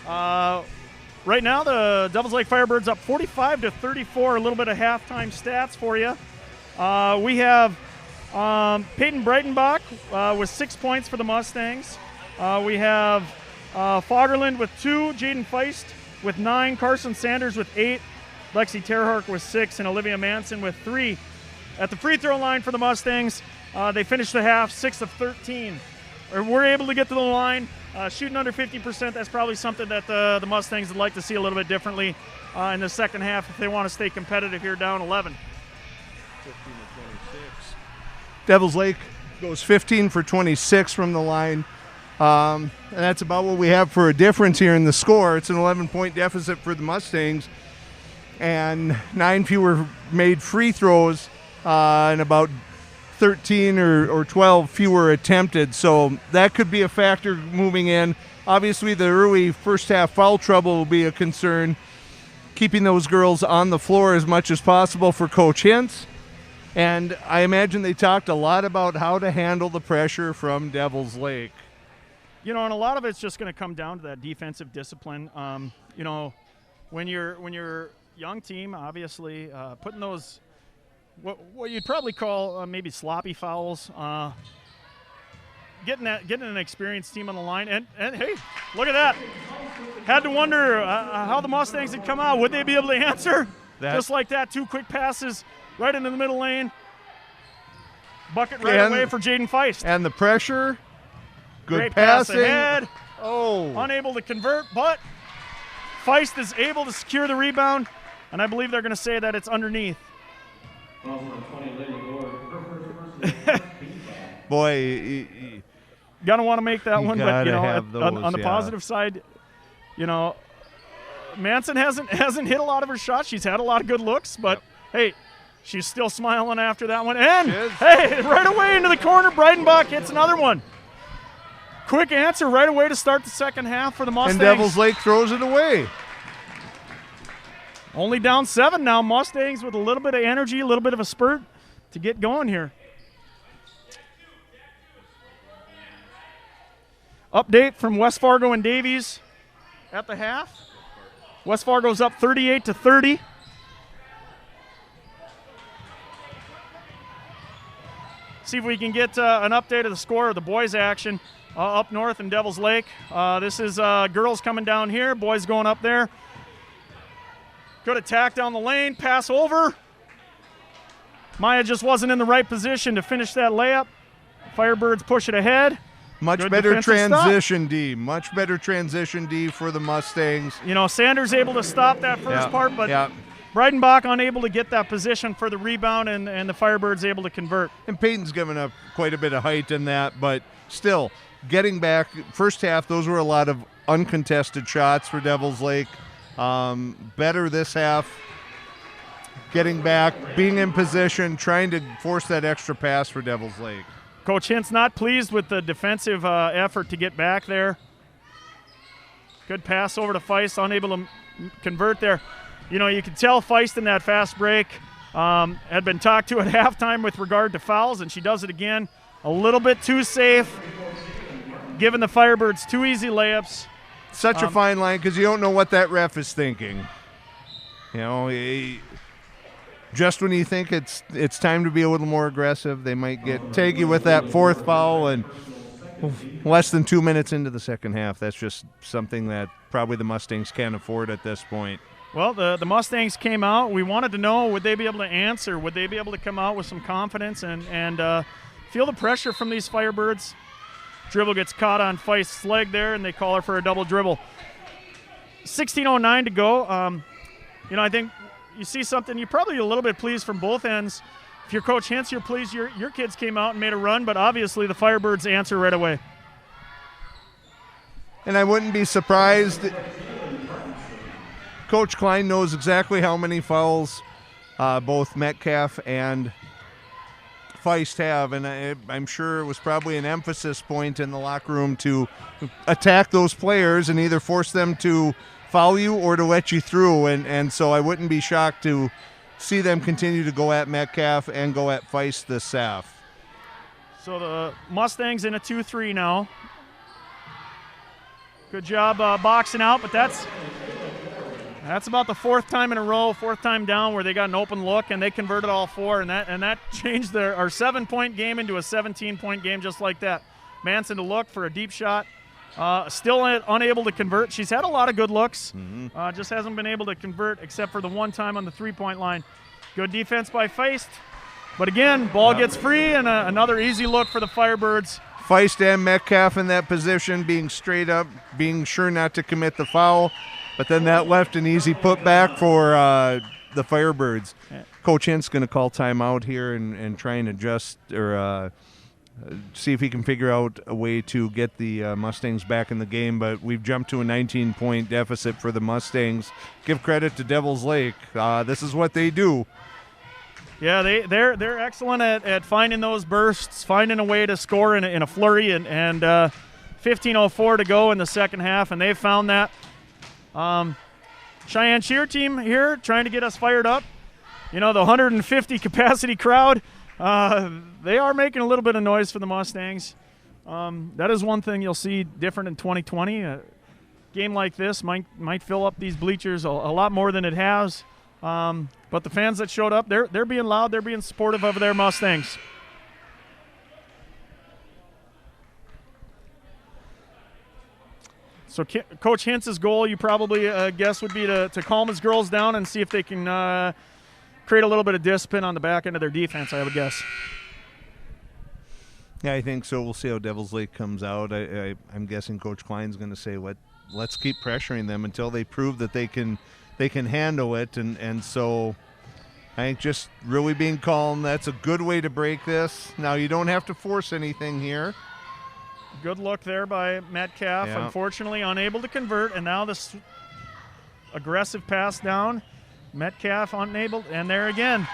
Right now, the Devils Lake Firebirds up 45-34. A little bit of halftime stats for you. We have Peyton Breitenbach with 6 points for the Mustangs. We have Fagerland with 2, Jaden Feist with 9, Carson Sanders with 8, Lexi Terhark with 6, and Olivia Manson with 3. At the free throw line for the Mustangs, they finished the half 6 of 13. We're able to get to the line, shooting under 50%. That's probably something that the Mustangs would like to see a little bit differently in the second half if they want to stay competitive here down 11. 15 to 26. Devils Lake goes 15 for 26 from the line. And that's about what we have for a difference here in the score. It's an 11-point deficit for the Mustangs and 9 fewer made free throws and about 13 or 12 fewer attempted. So that could be a factor moving in. Obviously, the early first half foul trouble will be a concern, keeping those girls on the floor as much as possible for Coach Hintz. And I imagine they talked a lot about how to handle the pressure from Devils Lake. You know, and a lot of it's just going to come down to that defensive discipline. You know, when you're a young team, obviously, putting those what you'd probably call maybe sloppy fouls, getting an experienced team on the line, and hey, look at that! Had to wonder how the Mustangs had come out. Would they be able to answer? Just like that, 2 quick passes right into the middle lane, bucket right away for Jaden Feist. And the pressure. Good Great passing. Pass ahead. Oh. Unable to convert, but Feist is able to secure the rebound, and I believe they're going to say that it's underneath. Boy, Gonna want to make that one, but you know, on the yeah. positive side, you know, Manson hasn't hit a lot of her shots. She's had a lot of good looks, but hey, she's still smiling after that one. And hey, right away into the corner, Breitenbach hits another one. Quick answer right away to start the second half for the Mustangs. And Devils Lake throws it away. Only down 7 now. Mustangs with a little bit of energy, a little bit of a spurt to get going here. Update from West Fargo and Davies at the half. West Fargo's up 38-30. See if we can get an update of the score of the boys' action up north in Devils Lake. This is girls coming down here, boys going up there. Good attack down the lane, pass over. Maya just wasn't in the right position to finish that layup. Firebirds push it ahead. Much Good better transition stop. D. Much better transition D for the Mustangs. You know, Sanders able to stop that first part, but Breitenbach unable to get that position for the rebound, and the Firebirds able to convert. And Peyton's given up quite a bit of height in that, but still, getting back, first half, those were a lot of uncontested shots for Devils Lake. Better this half, getting back, being in position, trying to force that extra pass for Devils Lake. Coach Hintz not pleased with the defensive effort to get back there. Good pass over to Feist, unable to convert there. You know, you could tell Feist in that fast break had been talked to at halftime with regard to fouls, and she does it again. A little bit too safe, giving the Firebirds 2 easy layups. Such a fine line because you don't know what that ref is thinking. You know, just when you think it's time to be a little more aggressive, they might take you with that 4th foul, and less than 2 minutes into the second half. That's just something that probably the Mustangs can't afford at this point. Well, the Mustangs came out. We wanted to know, would they be able to answer? Would they be able to come out with some confidence and feel the pressure from these Firebirds? Dribble gets caught on Feist's leg there, and they call her for a double dribble. 16:09 to go. You know, I think you see something, you're probably a little bit pleased from both ends. If you're Coach Hintz, you're pleased your kids came out and made a run, but obviously the Firebirds answer right away. And I wouldn't be surprised. Coach Klein knows exactly how many fouls both Metcalf and Feist have, and I'm sure it was probably an emphasis point in the locker room to attack those players and either force them to foul you or to let you through, and so I wouldn't be shocked to see them continue to go at Metcalf and go at Feist this half. So the Mustangs in a 2-3 now. Good job boxing out, but that's about the fourth time in a row, fourth time down where they got an open look and they converted all four, and that changed our 7-point game into a 17-point game just like that. Manson to look for a deep shot. Still unable to convert. She's had a lot of good looks. Just hasn't been able to convert except for the one time on the 3-point line. Good defense by Feist. But again, ball gets free and another easy look for the Firebirds. Feist and Metcalf in that position, being straight up, being sure not to commit the foul. But then that left an easy putback for the Firebirds. Coach Hint's going to call timeout here and try and adjust or see if he can figure out a way to get the Mustangs back in the game. But we've jumped to a 19-point deficit for the Mustangs. Give credit to Devils Lake. This is what they do. Yeah, they're excellent at finding those bursts, finding a way to score in a flurry, and 15:04 to go in the second half, and they've found that. Cheyenne cheer team here trying to get us fired up. You know, the 150 capacity crowd, they are making a little bit of noise for the Mustangs. That is one thing you'll see different in 2020. A game like this might fill up these bleachers a lot more than it has. But the fans that showed up, they're being loud, they're being supportive of their Mustangs. So Coach Hintz's goal, you probably guess, would be to calm his girls down and see if they can create a little bit of discipline on the back end of their defense, I would guess. Yeah, I think so. We'll see how Devils Lake comes out. I'm guessing Coach Klein's going to say, let's keep pressuring them until they prove that they can handle it. And so I think just really being calm, that's a good way to break this. Now, you don't have to force anything here. Good look there by Metcalf. Yeah. Unfortunately, unable to convert. And now this aggressive pass down. Metcalf unable. And there again,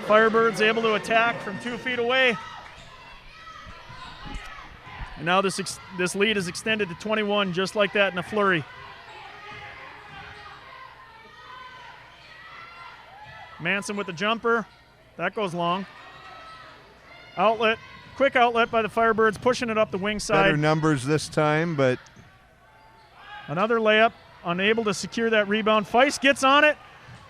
Firebirds able to attack from 2 feet away. And now this lead is extended to 21, just like that in a flurry. Manson with the jumper. That goes long. Outlet. Quick outlet by the Firebirds, pushing it up the wing side. Better numbers this time, but another layup. Unable to secure that rebound. Feist gets on it.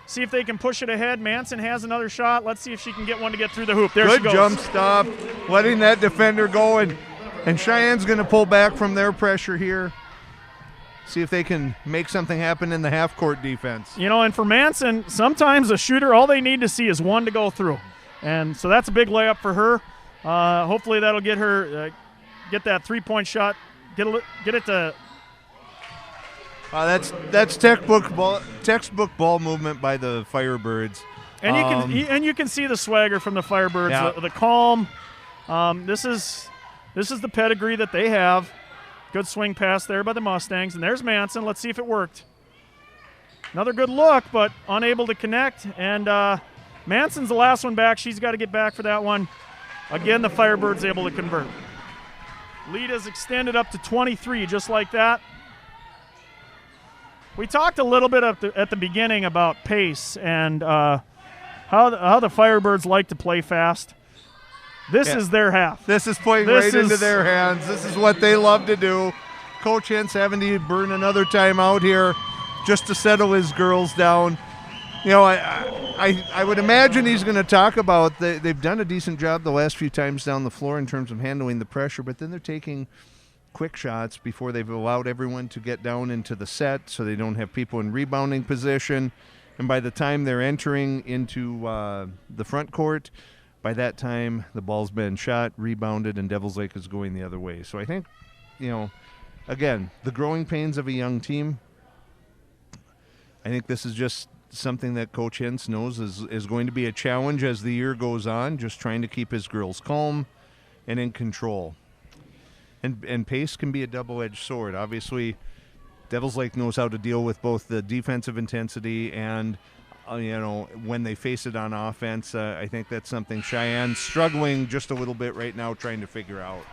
See if they can push it ahead. Manson has another shot. Let's see if she can get one to get through the hoop. There she goes. Good jump stop, letting that defender go. And Cheyenne's going to pull back from their pressure here. See if they can make something happen in the half-court defense. You know, and for Manson, sometimes a shooter, all they need to see is one to go through. And so that's a big layup for her. Hopefully that'll get her get that 3-point shot. Get it to. That's textbook ball movement by the Firebirds. And you can see the swagger from the Firebirds, yeah. the calm. This is the pedigree that they have. Good swing pass there by the Mustangs, and there's Manson. Let's see if it worked. Another good look, but unable to connect. And Manson's the last one back. She's got to get back for that one. Again, the Firebirds able to convert. Lead is extended up to 23, just like that. We talked a little bit at the beginning about pace and how the Firebirds like to play fast. This is their half. This is playing right into their hands. This is what they love to do. Coach Hintz having to burn another timeout here just to settle his girls down. You know, I would imagine he's going to talk about they've done a decent job the last few times down the floor in terms of handling the pressure, but then they're taking quick shots before they've allowed everyone to get down into the set so they don't have people in rebounding position. And by the time they're entering into the front court, by that time the ball's been shot, rebounded, and Devils Lake is going the other way. So I think, you know, again, the growing pains of a young team, I think this is just something that Coach Hintz knows is going to be a challenge as the year goes on, just trying to keep his girls calm and in control. And pace can be a double-edged sword. Obviously, Devils Lake knows how to deal with both the defensive intensity and, you know, when they face it on offense. I think that's something Cheyenne's struggling just a little bit right now trying to figure out.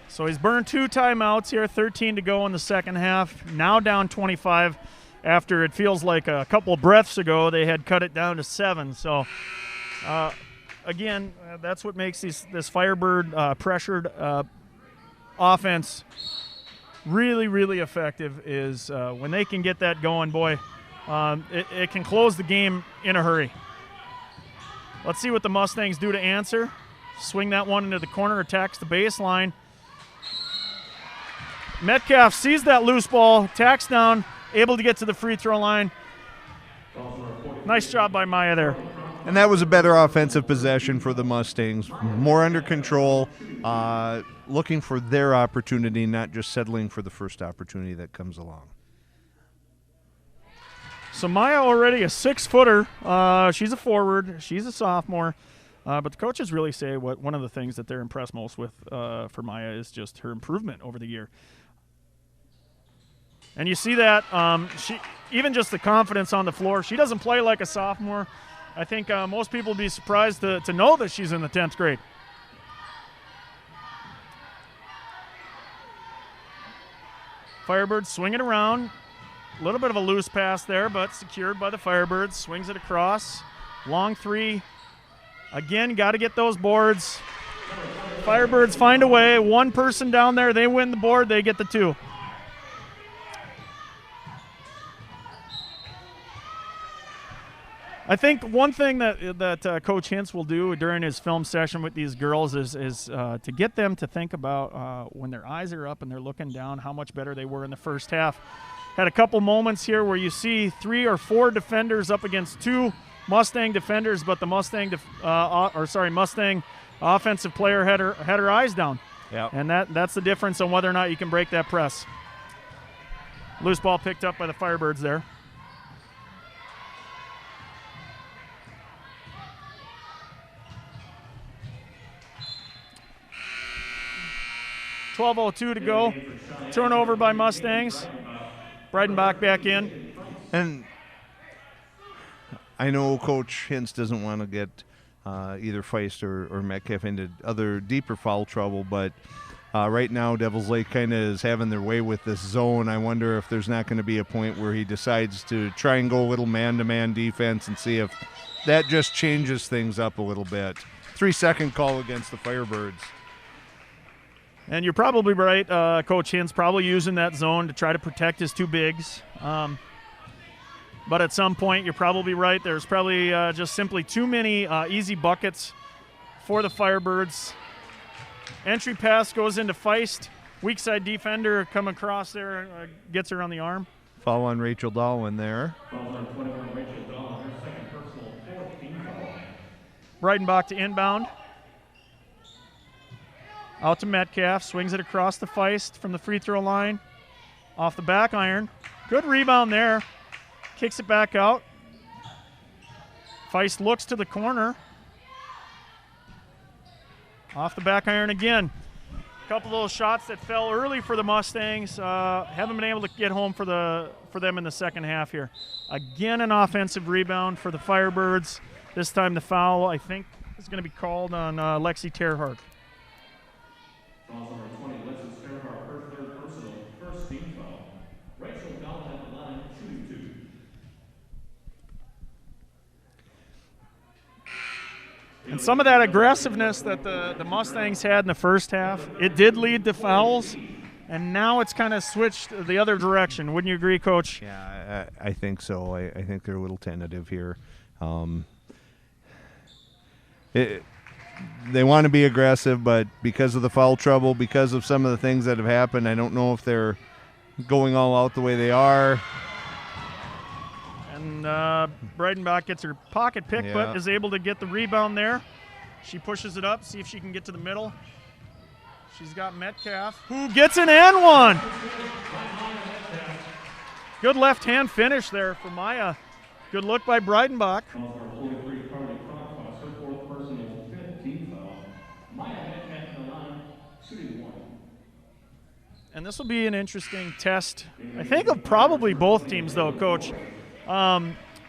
So he's burned 2 timeouts here, 13 to go in the second half. Now down 25 after it feels like a couple of breaths ago they had cut it down to 7. So, again, that's what makes this Firebird pressured offense really, really effective is when they can get that going, boy, it can close the game in a hurry. Let's see what the Mustangs do to answer. Swing that one into the corner, attacks the baseline. Metcalf sees that loose ball, tacks down, able to get to the free throw line. Nice job by Maya there. And that was a better offensive possession for the Mustangs. More under control, looking for their opportunity, not just settling for the first opportunity that comes along. So Maya already a 6-footer. She's a forward. She's a sophomore. But the coaches really say one of the things that they're impressed most with for Maya is just her improvement over the year. And you see that she even just the confidence on the floor. She doesn't play like a sophomore. I think most people would be surprised to know that she's in the 10th grade. Firebirds swing it around. A little bit of a loose pass there, but secured by the Firebirds. Swings it across. Long three. Again, got to get those boards. Firebirds find a way. One person down there, they win the board, they get the 2. I think one thing that Coach Hintz will do during his film session with these girls is to get them to think about when their eyes are up and they're looking down, how much better they were in the first half. Had a couple moments here where you see 3 or 4 defenders up against 2 Mustang defenders, but the Mustang offensive player had her eyes down. Yep. And that's the difference on whether or not you can break that press. Loose ball picked up by the Firebirds there. .12:02 to go. Turnover by Mustangs. Breidenbach back in. And I know Coach Hintz doesn't want to get either Feist or Metcalf into other deeper foul trouble, but right now Devils Lake kind of is having their way with this zone. I wonder if there's not going to be a point where he decides to try and go a little man-to-man defense and see if that just changes things up a little bit. 3-second call against the Firebirds. And you're probably right. Coach Hintz probably using that zone to try to protect his 2 bigs. But at some point, you're probably right. There's probably just simply too many easy buckets for the Firebirds. Entry pass goes into Feist. Weak side defender come across there, gets her on the arm. Foul on Rachel Dahlwin there. Breidenbach to inbound. Out to Metcalf, swings it across the Feist from the free throw line. Off the back iron. Good rebound there. Kicks it back out. Feist looks to the corner. Off the back iron again. A couple of those shots that fell early for the Mustangs haven't been able to get home for them in the second half here. Again, an offensive rebound for the Firebirds. This time the foul, I think, is going to be called on Lexi Terhart. Number 20, Alexis Terhart, her 3rd personal, first team foul. Rachel Dahlwin at the line, shooting 2. And some of that aggressiveness that the Mustangs had in the first half, it did lead to fouls, and now it's kind of switched the other direction. Wouldn't you agree, Coach? Yeah, I think so. I think they're a little tentative here. They want to be aggressive, but because of the foul trouble, because of some of the things that have happened, I don't know if they're going all out the way they are. And Breidenbach gets her pocket pick, but is able to get the rebound there. She pushes it up, see if she can get to the middle. She's got Metcalf, who gets an and one. Good left-hand finish there for Maya. Good look by Breidenbach. And this will be an interesting test, I think, of probably both teams, though, Coach.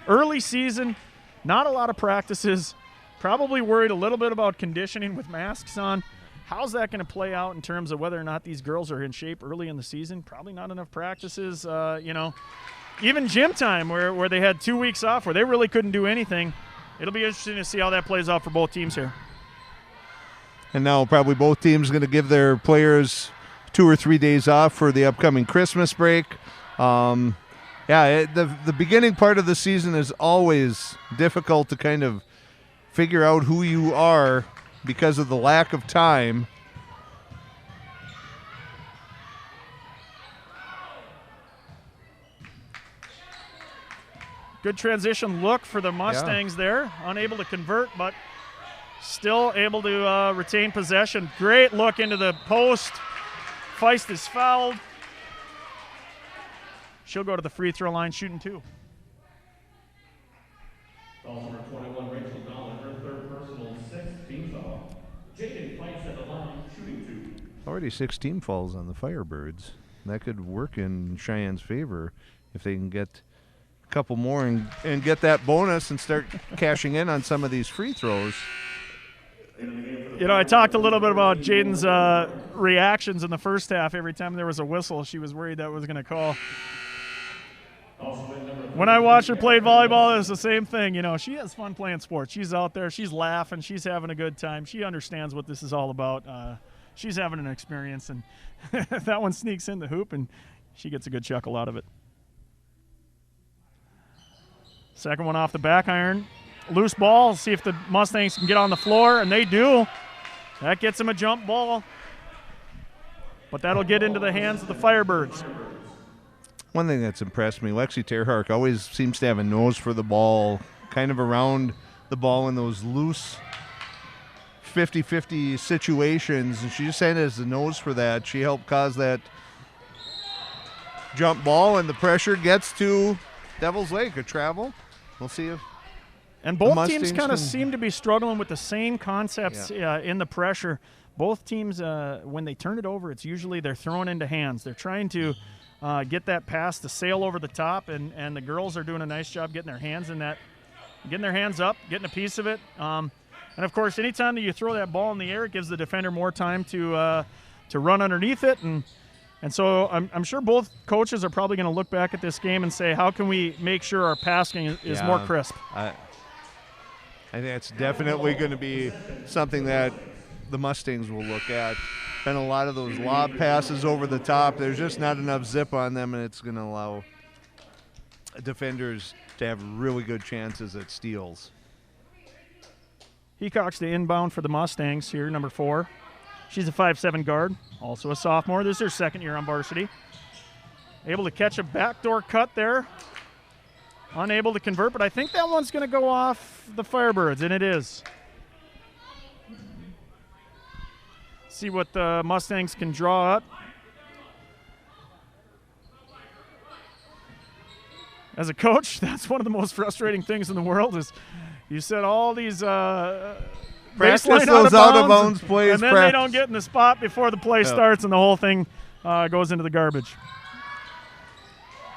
Early season, not a lot of practices, probably worried a little bit about conditioning with masks on. How's that going to play out in terms of whether or not these girls are in shape early in the season? Probably not enough practices, even gym time where they had 2 weeks off where they really couldn't do anything. It'll be interesting to see how that plays out for both teams here. And now probably both teams going to give their players 2 or 3 days off for the upcoming Christmas break. The beginning part of the season is always difficult to kind of figure out who you are because of the lack of time. Good transition look for the Mustangs there. Unable to convert, but still able to retain possession. Great look into the post. Feist is fouled. She'll go to the free throw line shooting 2. Foul number 21, Rachel Dolan, her third personal, 6th team foul. Jaden Feist at the line shooting 2. Already 16 fouls on the Firebirds. That could work in Cheyenne's favor if they can get couple more and get that bonus and start cashing in on some of these free throws. You know, I talked a little bit about Jaden's reactions in the first half. Every time there was a whistle, she was worried that was going to call. When I watch her play volleyball, it's the same thing. You know, she has fun playing sports. She's out there, she's laughing, she's having a good time. She understands what this is all about. She's having an experience, and that one sneaks in the hoop, and she gets a good chuckle out of it. Second one off the back iron. Loose ball. See if the Mustangs can get on the floor, and they do. That gets them a jump ball. But that'll get into the hands of the Firebirds. One thing that's impressed me, Lexi Terhark always seems to have a nose for the ball, kind of around the ball in those loose 50-50 situations, and she just has the nose for that. She helped cause that jump ball, and the pressure gets to Devil's Lake, a travel. We'll see if and both teams kind of seem to be struggling with the same concepts in the pressure. Both teams, when they turn it over, it's usually they're throwing into hands. They're trying to get that pass to sail over the top, and the girls are doing a nice job getting their hands in that, getting their hands up, getting a piece of it. And of course, anytime that you throw that ball in the air, it gives the defender more time to run underneath it. And so I'm sure both coaches are probably going to look back at this game and say, how can we make sure our passing is more crisp? I think that's definitely going to be something that the Mustangs will look at. Been a lot of those lob passes over the top. There's just not enough zip on them, and it's going to allow defenders to have really good chances at steals. Heacock's the inbound for the Mustangs here, number 4. She's a 5'7" guard, also a sophomore. This is her second year on varsity. Able to catch a backdoor cut there. Unable to convert, but I think that one's going to go off the Firebirds, and it is. See what the Mustangs can draw up. As a coach, that's one of the most frustrating things in the world is you set all these practice baseline those out of bounds plays, and then they don't get in the spot before the play starts, and the whole thing goes into the garbage.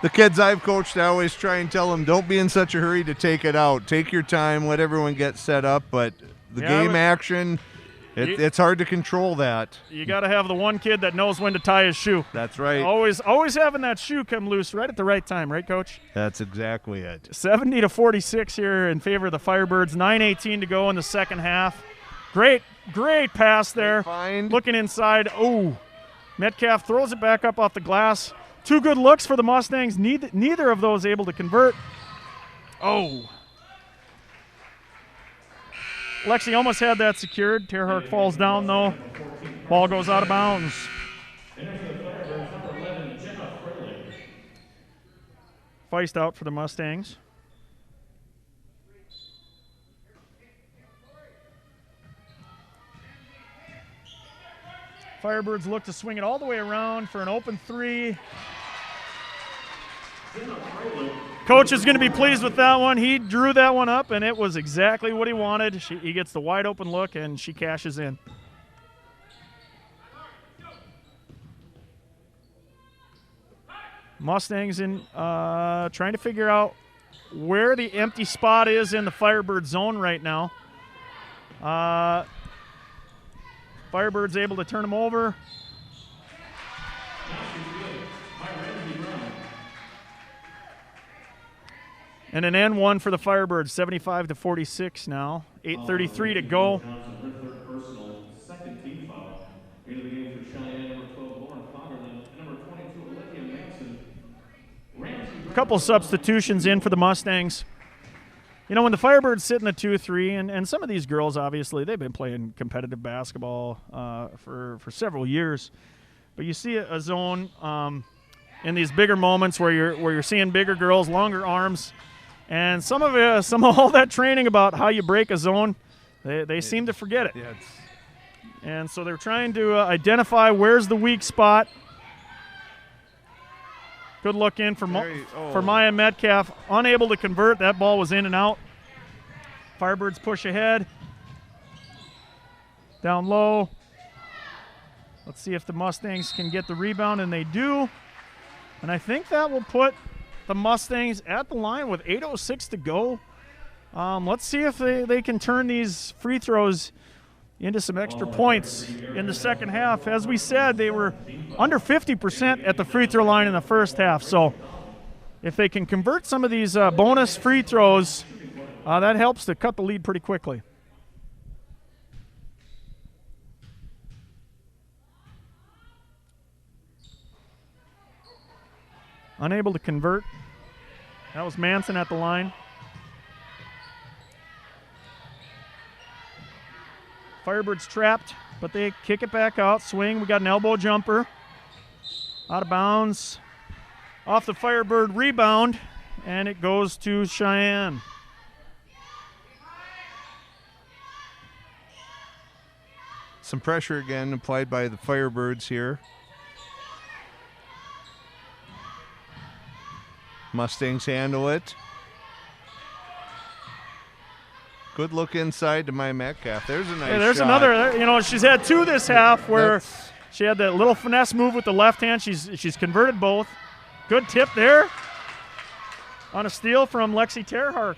The kids I've coached, I always try and tell them, don't be in such a hurry to take it out. Take your time, let everyone get set up, but the game action, it's hard to control that. You got to have the one kid that knows when to tie his shoe. That's right. Always having that shoe come loose right at the right time, right, Coach? That's exactly it. 70-46 here in favor of the Firebirds. 9:18 to go in the second half. Great pass there. Find. Looking inside. Oh, Metcalf throws it back up off the glass. 2 good looks for the Mustangs. Neither of those able to convert. Oh. Lexi almost had that secured. Terhark falls down, though. Ball goes out of bounds. Feist out for the Mustangs. Firebirds look to swing it all the way around for an open 3. Coach is going to be pleased with that one. He drew that one up, and it was exactly what he wanted. He gets the wide open look, and she cashes in. Mustangs trying to figure out where the empty spot is in the Firebird zone right now. Firebirds able to turn them over. And an N1 for the Firebirds, 75-46 now. 8:33 to go. couple substitutions in for the Mustangs. You know, when the Firebirds sit in the 2-3, and some of these girls, obviously, they've been playing competitive basketball for several years. But you see a zone in these bigger moments where you're seeing bigger girls, longer arms, and some of all that training about how you break a zone, they seem to forget it. Yeah, and so they're trying to identify where's the weak spot. Good look in for Maya Metcalf. Unable to convert. That ball was in and out. Firebirds push ahead. Down low. Let's see if the Mustangs can get the rebound, and they do. And I think that will put the Mustangs at the line with 8:06 to go. Let's see if they can turn these free throws into some extra points in the second half. As we said, they were under 50% at the free throw line in the first half. So if they can convert some of these bonus free throws, that helps to cut the lead pretty quickly. Unable to convert. That was Manson at the line. Firebirds trapped, but they kick it back out. Swing. We got an elbow jumper. Out of bounds. Off the Firebird rebound, and it goes to Cheyenne. Some pressure again applied by the Firebirds here. Mustangs handle it. Good look inside to Maya Metcalf. There's a nice shot. There's another. You know, she's had two this half where she had that little finesse move with the left hand. She's converted both. Good tip there on a steal from Lexi Terhark.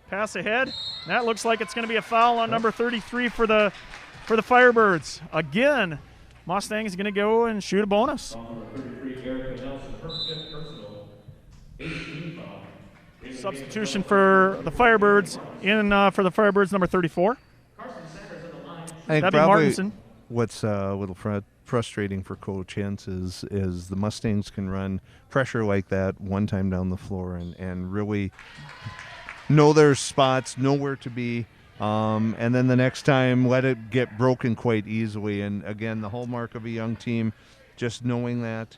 Pass ahead. That looks like it's going to be a foul on number 33 for the Firebirds. Again, Mustangs going to go and shoot a bonus. Substitution for the Firebirds for the Firebirds, number 34. I think That'd be probably Martinson. what's a little frustrating for Coach Hintz is the Mustangs can run pressure like that one time down the floor and really know their spots, know where to be, and then the next time let it get broken quite easily. And again, the hallmark of a young team, just knowing that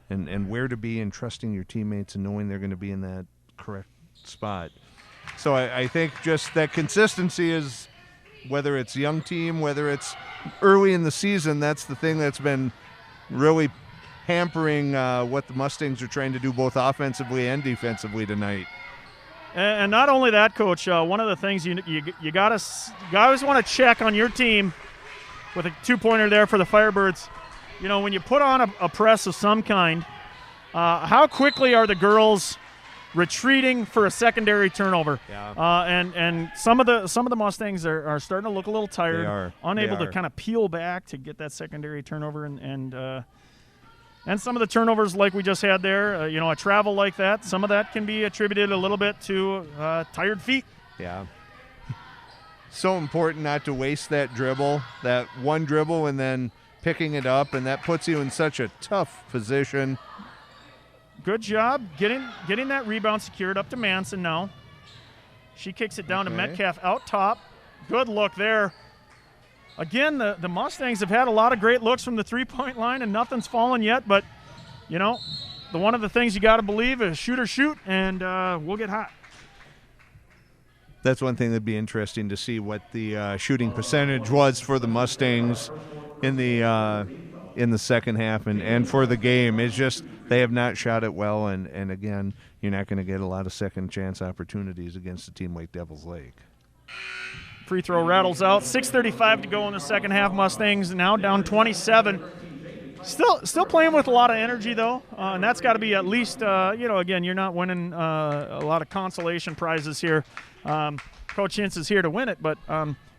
and where to be and trusting your teammates and knowing they're going to be in that correct spot. So I think just that consistency is, whether it's young team, whether it's early in the season, that's the thing that's been really hampering what the Mustangs are trying to do both offensively and defensively tonight. And not only that, Coach, one of the things you always want to check on your team with a two-pointer there for the Firebirds. You know, when you put on a press of some kind, how quickly are the girls retreating for a secondary turnover? Yeah. And some of the Mustangs are starting to look a little tired. They are. Unable They to are. kind of peel back to get that secondary turnover, and some of the turnovers like we just had there, a travel like that, some of that can be attributed a little bit to tired feet. Yeah. So important not to waste that dribble, that one dribble, and then picking it up, and that puts you in such a tough position. Good job getting that rebound secured up to Manson now. She kicks it down to Metcalf out top. Good look there. Again, the Mustangs have had a lot of great looks from the three-point line, and nothing's fallen yet. But, one of the things you got to believe is shoot or shoot, and we'll get hot. That's one thing that'd be interesting to see what the shooting percentage was for the Mustangs in the second half and for the game. It's just they have not shot it well, and again, you're not going to get a lot of second chance opportunities against a team like Devil's Lake. Free throw rattles out. 6:35 to go in the second half. Mustangs now down 27. Still playing with a lot of energy, though, and that's got to be at least, again, you're not winning a lot of consolation prizes here. Coach Hintz is here to win it, but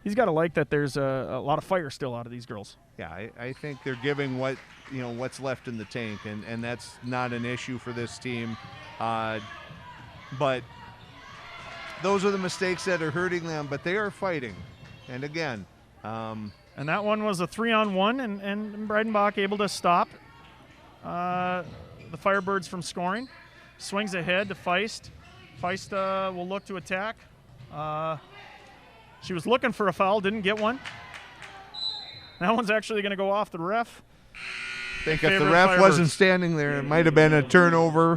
he's got to like that there's a lot of fire still out of these girls. Yeah, I think they're giving what's left in the tank, and that's not an issue for this team. But those are the mistakes that are hurting them, but they are fighting. And again, and that one was a 3-on-1, and Breidenbach able to stop the Firebirds from scoring. Swings ahead to Feist. Feist will look to attack. She was looking for a foul, didn't get one. That one's actually going to go off the ref. I think if the ref wasn't standing there, it might have been a turnover.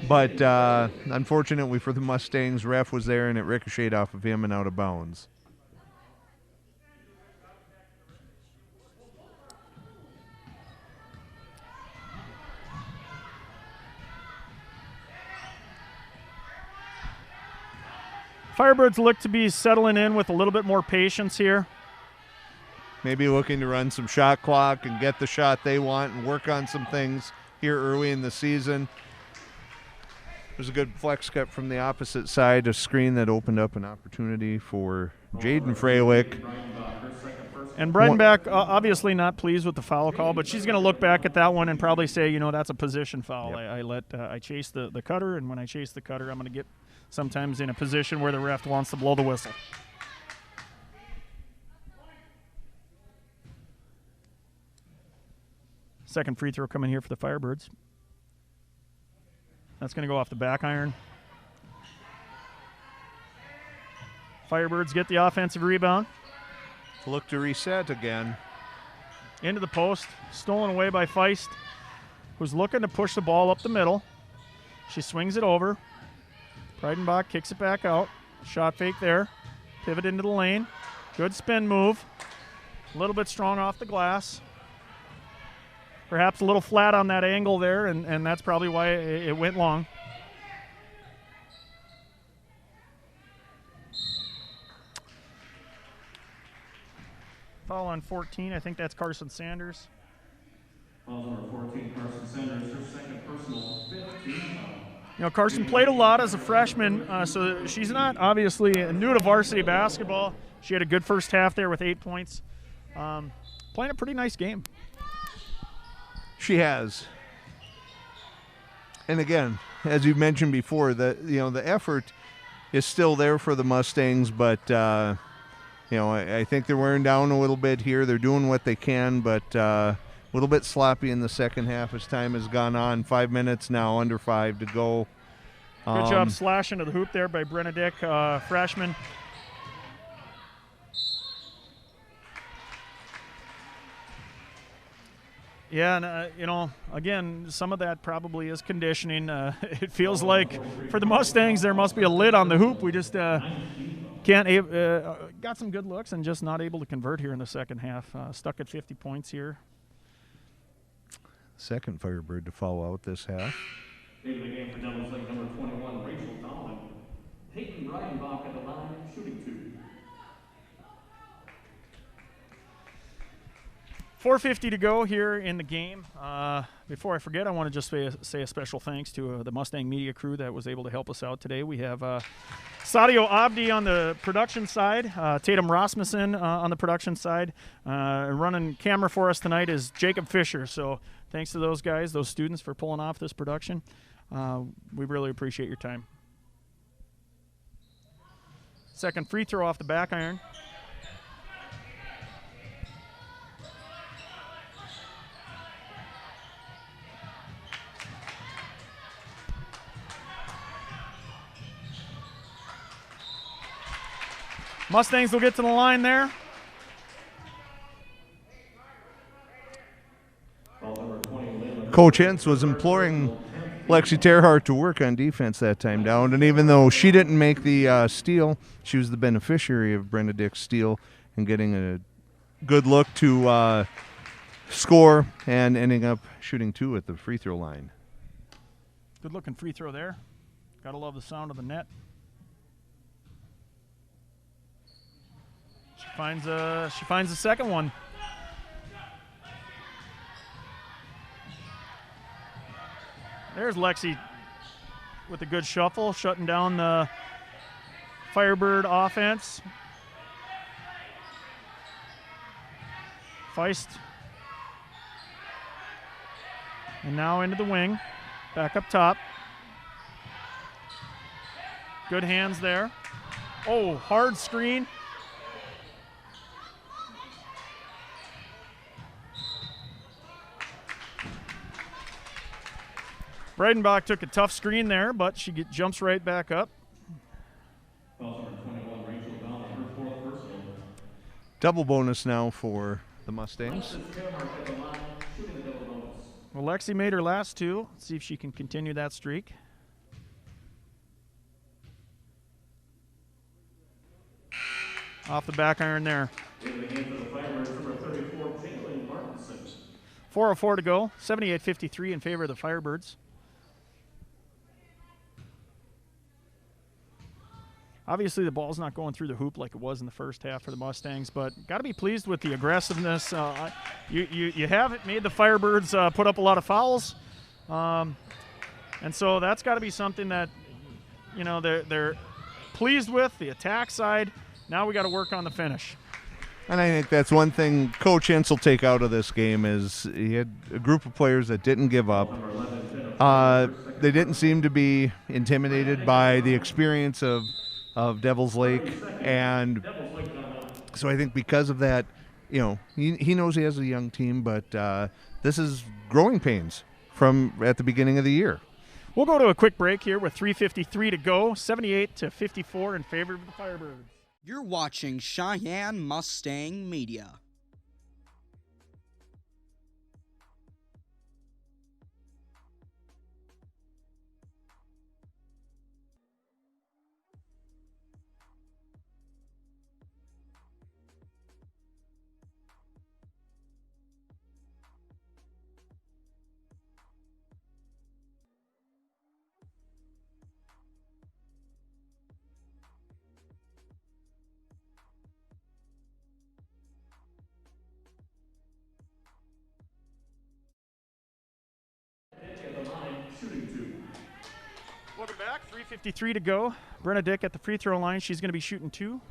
But unfortunately for the Mustangs, ref was there and it ricocheted off of him and out of bounds. Firebirds look to be settling in with a little bit more patience here. Maybe looking to run some shot clock and get the shot they want and work on some things here early in the season. There's a good flex cut from the opposite side, a screen that opened up an opportunity for Jaden Freilich. And Breidenbach obviously not pleased with the foul call, but she's going to look back at that one and probably say, you know, that's a position foul. Yep. I chase the cutter, and when I chase the cutter, I'm going to get sometimes in a position where the ref wants to blow the whistle. Second free throw coming here for the Firebirds. That's going to go off the back iron. Firebirds get the offensive rebound. Look to reset again. Into the post, stolen away by Feist, who's looking to push the ball up the middle. She swings it over. Breidenbach kicks it back out. Shot fake there. Pivot into the lane. Good spin move. A little bit strong off the glass. Perhaps a little flat on that angle there, and that's probably why it went long. Foul on 14. I think that's Carson Sanders. Foul number 14, Carson Sanders, her second personal, 15 foul. You know, Carson played a lot as a freshman, so she's not obviously new to varsity basketball. She had a good first half there with 8 points. Playing a pretty nice game. She has. And again, as you mentioned before, the effort is still there for the Mustangs, but I think they're wearing down a little bit here. They're doing what they can, but a little bit sloppy in the second half as time has gone on. 5 minutes now, under 5 to go. Good job slashing to the hoop there by Benedict, freshman. Yeah, and again, some of that probably is conditioning. It feels like for the Mustangs there must be a lid on the hoop. We just can't got some good looks and just not able to convert here in the second half. Stuck at 50 points here. Second Firebird to follow out this half. Leading the game for Devils Lake number 21, Rachel Dolan. Peyton Breidenbach at the line, shooting 2. 4:50 to go here in the game. Before I forget, I want to just say a special thanks to the Mustang Media crew that was able to help us out today. We have Sadio Abdi on the production side, Tatum Rasmussen on the production side. Running camera for us tonight is Jacob Fisher. So thanks to those guys, those students, for pulling off this production. We really appreciate your time. Second free throw off the back iron. Mustangs will get to the line there. Coach Hentz was imploring Lexi Terhart to work on defense that time down, and even though she didn't make the steal, she was the beneficiary of Brenda Dick's steal and getting a good look to score and ending up shooting 2 at the free throw line. Good looking free throw there. Gotta love the sound of the net. She finds the second one. There's Lexi with a good shuffle, shutting down the Firebird offense. Feist. And now into the wing. Back up top. Good hands there. Oh, hard screen. Breidenbach took a tough screen there, but she jumps right back up. Double bonus now for the Mustangs. Well, Lexi made her last two. Let's see if she can continue that streak. Off the back iron there. 4:04 to go. 78-53 in favor of the Firebirds. Obviously, the ball's not going through the hoop like it was in the first half for the Mustangs, but got to be pleased with the aggressiveness. You haven't made the Firebirds put up a lot of fouls, and so that's got to be something that they're pleased with, the attack side. Now we got to work on the finish. And I think that's one thing Coach Hintz will take out of this game is he had a group of players that didn't give up. They didn't seem to be intimidated by the experience of Devil's Lake, and so I think because of that, he knows he has a young team, but this is growing pains from at the beginning of the year. We'll go to a quick break here with 3:53 to go, 78-54 in favor of the Firebirds. You're watching Cheyenne Mustang Media. Welcome back. 3:53 to go. Brenna Dick at the free throw line. She's going to be shooting 2.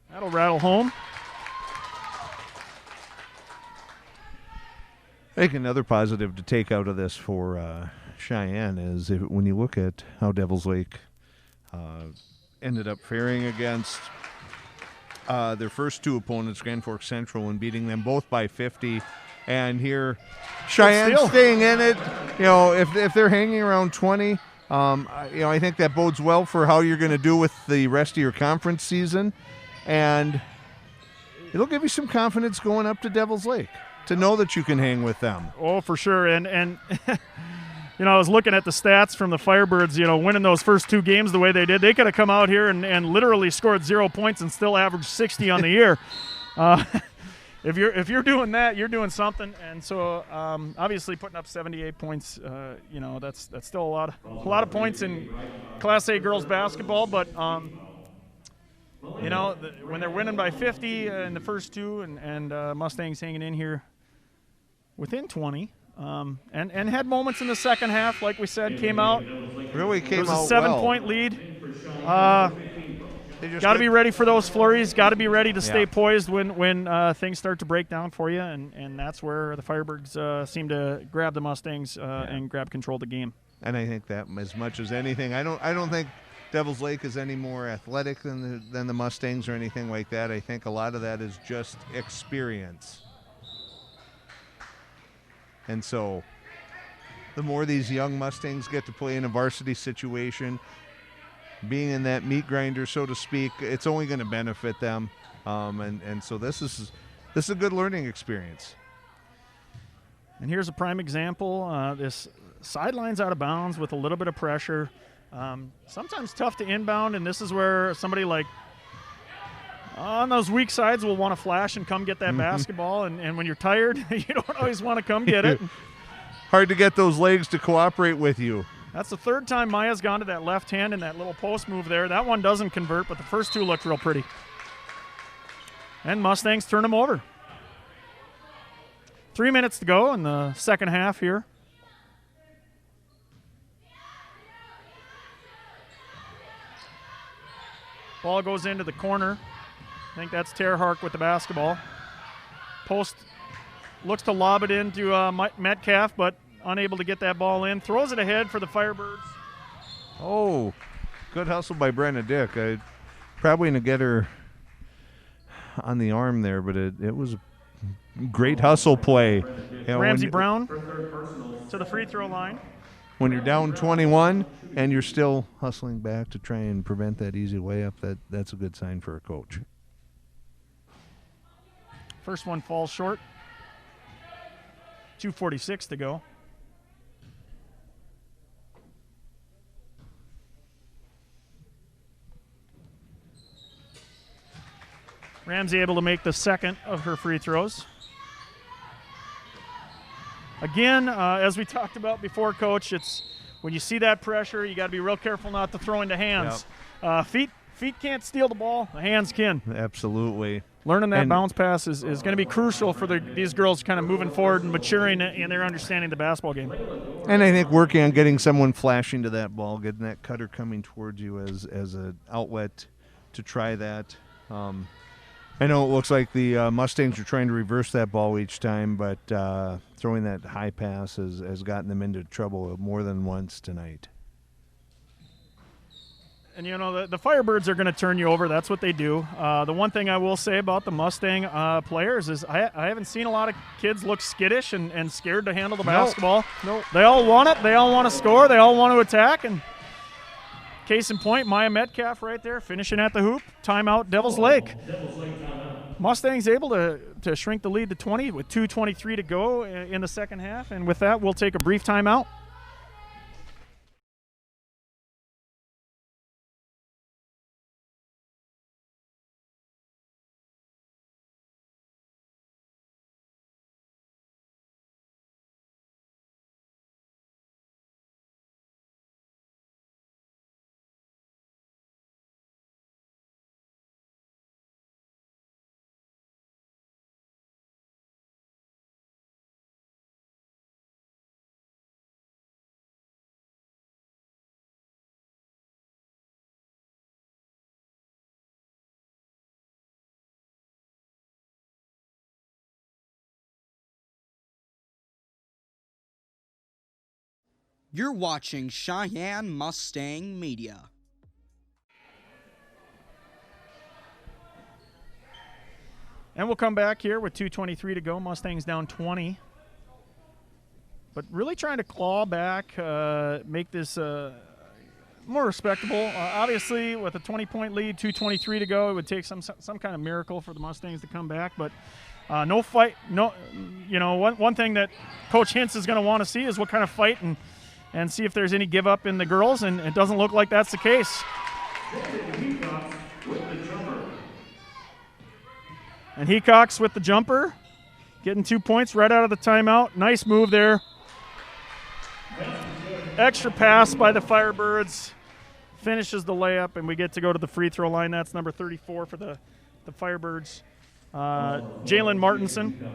That'll rattle home. I think another positive to take out of this for Cheyenne is when you look at how Devils Lake ended up faring against their first two opponents, Grand Forks Central, and beating them both by 50. And here, Cheyenne staying in it. If they're hanging around 20, I think that bodes well for how you're going to do with the rest of your conference season. And it'll give you some confidence going up to Devils Lake to know that you can hang with them. Oh, for sure. And I was looking at the stats from the Firebirds, winning those first 2 games the way they did. They could have come out here and literally scored 0 points and still averaged 60 on the year. If you're doing that, you're doing something. And so obviously putting up 78 points, that's still a lot of points in Class A girls basketball. But when they're winning by 50 in the first 2 and Mustangs hanging in here within 20. And had moments in the second half, like we said, came out. Really came out. There was a 7-point lead. Got to be ready for those flurries. Got to be ready to stay poised when things start to break down for you. And that's where the Firebirds seem to grab the Mustangs and grab control of the game. And I think that as much as anything, I don't think Devils Lake is any more athletic than the Mustangs or anything like that. I think a lot of that is just experience. And so the more these young Mustangs get to play in a varsity situation, being in that meat grinder, so to speak, it's only going to benefit them. And so this is a good learning experience. And here's a prime example. This sideline's out of bounds with a little bit of pressure. Sometimes tough to inbound, and this is where somebody like on those weak sides will want to flash and come get that basketball. And when you're tired, you don't always want to come get it. Hard to get those legs to cooperate with you. That's the 3rd time Maya's gone to that left hand and that little post move there. That one doesn't convert, but the first 2 looked real pretty. And Mustangs turn them over. 3 minutes to go in the second half here. Ball goes into the corner. I think that's Terhark with the basketball. Post looks to lob it into Metcalf, but unable to get that ball in. Throws it ahead for the Firebirds. Oh, good hustle by Brenna Dick. Probably going to get her on the arm there, but it was a great hustle play. Ramsey Brown to the free throw line. When you're down 21 and you're still hustling back to try and prevent that easy layup, that's a good sign for a coach. First one falls short. 2:46 to go. Ramsey able to make the second of her free throws. Again, as we talked about before, Coach, it's when you see that pressure, you got to be real careful not to throw into hands. Yep. Feet can't steal the ball, the hands can. Absolutely. Learning that bounce pass is going to be crucial for these girls kind of moving forward and maturing in their understanding of the basketball game. And I think working on getting someone flashing to that ball, getting that cutter coming towards you as an outlet to try that. I know it looks like the Mustangs are trying to reverse that ball each time, but throwing that high pass has gotten them into trouble more than once tonight. And, you know, the Firebirds are going to turn you over. That's what they do. The one thing I will say about the Mustang players is I haven't seen a lot of kids look skittish and scared to handle the basketball. Nope. They all want it. They all want to score. They all want to attack. And case in point, Maya Metcalf right there finishing at the hoop. Timeout, Devils Lake. Mustangs able to shrink the lead to 20 with 2:23 to go in the second half. And with that, we'll take a brief timeout. You're watching Cheyenne Mustang Media. And we'll come back here with 2:23 to go. Mustangs down 20. But really trying to claw back, make this more respectable. Obviously, with a 20-point lead, 2:23 to go, it would take some kind of miracle for the Mustangs to come back. But no fight. No, you know, one thing that Coach Hintz is going to want to see is what kind of fight and see if there's any give up in the girls, and it doesn't look like that's the case. And Hecox with the jumper, getting 2 points right out of the timeout. Nice move there. Extra pass by the Firebirds. Finishes the layup, and we get to go to the free throw line. That's number 34 for the Firebirds. Jalen Martinson.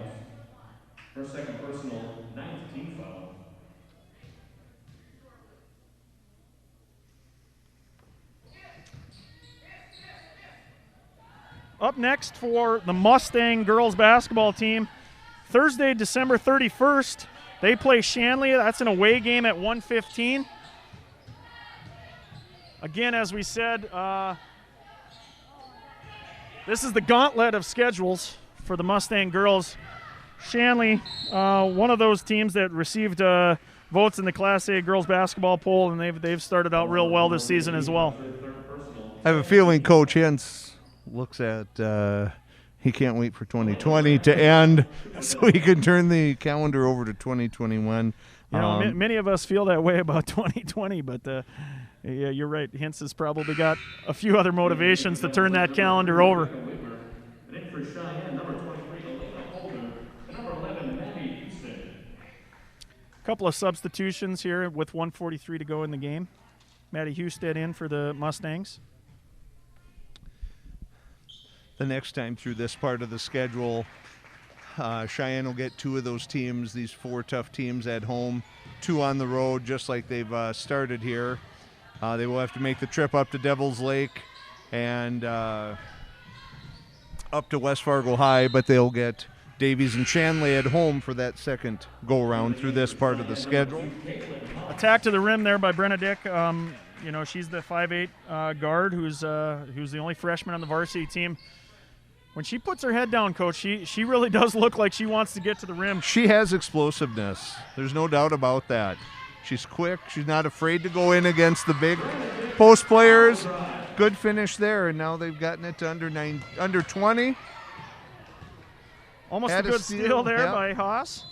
Her second personal, 9th team foul. Up next for the Mustang girls basketball team, Thursday, December 31st, they play Shanley. That's an away game at 1:15. Again, as we said, this is the gauntlet of schedules for the Mustang girls. Shanley, one of those teams that received votes in the Class A girls basketball poll, and they've started out real well this season as well. I have a feeling Coach Hintz looks at he can't wait for 2020 to end so he can turn the calendar over to 2021. You know, many of us feel that way about 2020, but yeah, you're right. Hintz has probably got a few other motivations to turn that calendar over. A couple of substitutions here with 1:43 to go in the game. Maddie Husted in for the Mustangs. The next time through this part of the schedule, Cheyenne will get 2 of those teams, these 4 tough teams at home, 2 on the road, just like they've started here. They will have to make the trip up to Devils Lake and up to West Fargo High, but they'll get Davies and Shanley at home for that second go-around through this part of the schedule. Attack to the rim there by Brenna Dick. You know, she's the 5'8" guard who's the only freshman on the varsity team. When she puts her head down, Coach, she really does look like she wants to get to the rim. She has explosiveness. There's no doubt about that. She's quick. She's not afraid to go in against the big post players. Good finish there, and now they've gotten it to under 20. Almost Had a good steal there by Haas.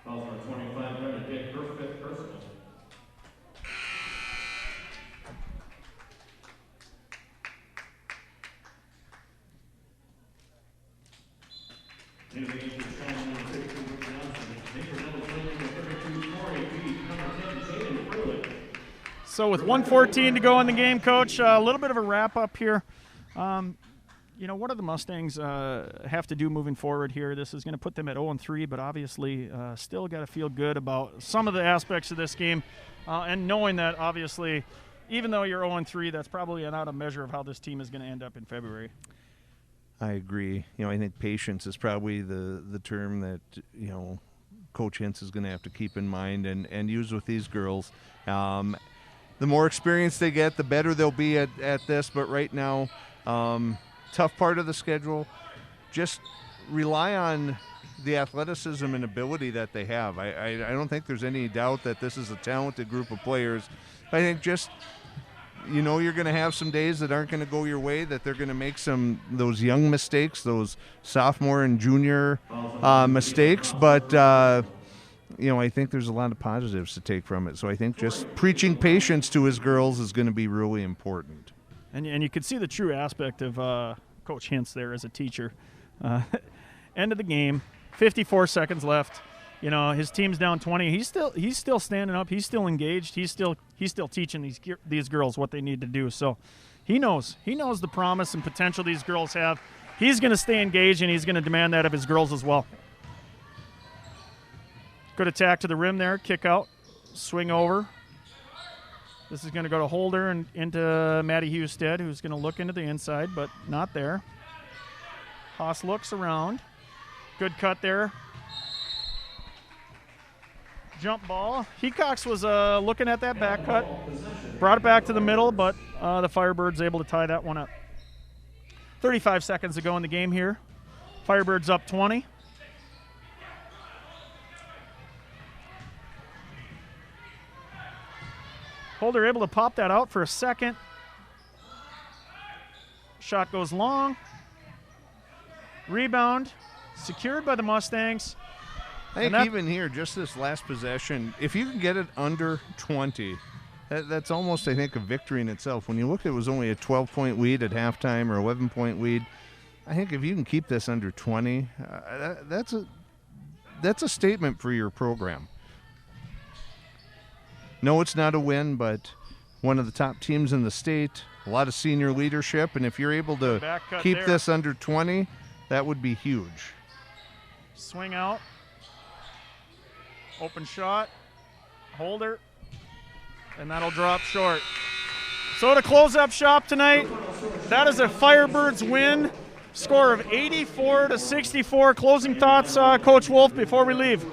Calls for 25 to get her fifth personal. So with 1:14 to go in the game, Coach, a little bit of a wrap-up here. What do the Mustangs have to do moving forward here? This is going to put them at 0-3, but obviously still got to feel good about some of the aspects of this game, and knowing that, obviously, even though you're 0-3, that's probably not a measure of how this team is going to end up in February. I agree. I think patience is probably the term that, Coach Hintz is going to have to keep in mind and use with these girls. The more experience they get, the better they'll be at this. But right now, tough part of the schedule, just rely on the athleticism and ability that they have. I don't think there's any doubt that this is a talented group of players. I think just, you're going to have some days that aren't going to go your way, that they're going to make those young mistakes, those sophomore and junior mistakes. But I think there's a lot of positives to take from it. So I think just preaching patience to his girls is going to be really important. And you can see the true aspect of Coach Hintz there as a teacher. End of the game, 54 seconds left. His team's down 20. He's still standing up. He's still engaged. He's still teaching these girls what they need to do. So he knows the promise and potential these girls have. He's going to stay engaged, and he's going to demand that of his girls as well. Good attack to the rim there, kick out, swing over. This is going to go to Holder and into Maddie Husted, who's going to look into the inside, but not there. Haas looks around. Good cut there. Jump ball. Hecox was looking at that back cut. Brought it back to the middle, but the Firebirds able to tie that one up. 35 seconds to go in the game here. Firebirds up 20. Holder able to pop that out for a second. Shot goes long. Rebound secured by the Mustangs. I think even here, just this last possession, if you can get it under 20, that's almost, I think, a victory in itself. When you look, it was only a 12-point lead at halftime or 11-point lead. I think if you can keep this under 20, that's a statement for your program. No, it's not a win, but one of the top teams in the state, a lot of senior leadership, and if you're able to keep this under 20, that would be huge. Swing out. Open shot. Holder. And that'll drop short. So to close up shop tonight, that is a Firebirds win. Score of 84-64. Closing thoughts, Coach Wolf, before we leave.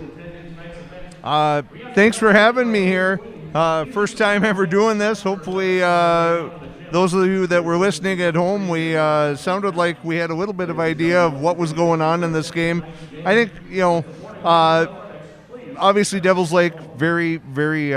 Thanks for having me here. First time ever doing this. Hopefully those of you that were listening at home, we sounded like we had a little bit of idea of what was going on in this game. I think, obviously Devils Lake, very, very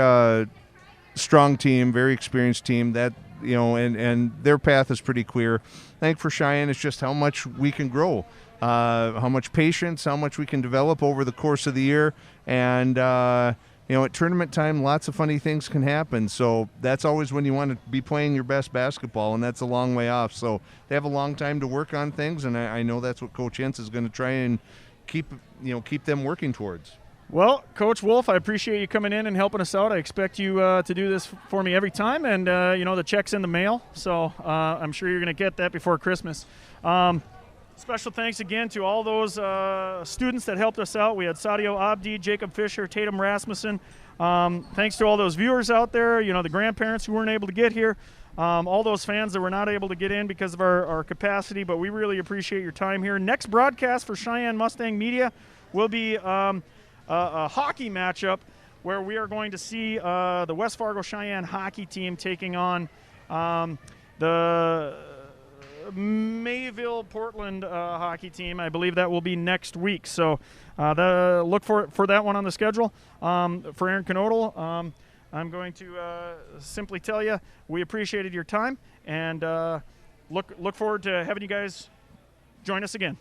strong team, very experienced team. That, and their path is pretty clear. I think for Cheyenne, it's just how much we can grow, how much patience, how much we can develop over the course of the year. And, at tournament time, lots of funny things can happen. So that's always when you want to be playing your best basketball, and that's a long way off. So they have a long time to work on things, and I know that's what Coach Hintz is going to try and keep them working towards. Well, Coach Wolf, I appreciate you coming in and helping us out. I expect you to do this for me every time, and the check's in the mail, so I'm sure you're going to get that before Christmas. Special thanks again to all those students that helped us out. We had Sadio Abdi, Jacob Fisher, Tatum Rasmussen. Thanks to all those viewers out there, the grandparents who weren't able to get here, all those fans that were not able to get in because of our capacity, but we really appreciate your time here. Next broadcast for Cheyenne Mustang Media will be a hockey matchup where we are going to see the West Fargo Cheyenne hockey team taking on the Mayville Portland hockey team. I believe that will be next week. So look for that one on the schedule. For Aaron Knodel, I'm going to simply tell you we appreciated your time, and look forward to having you guys join us again.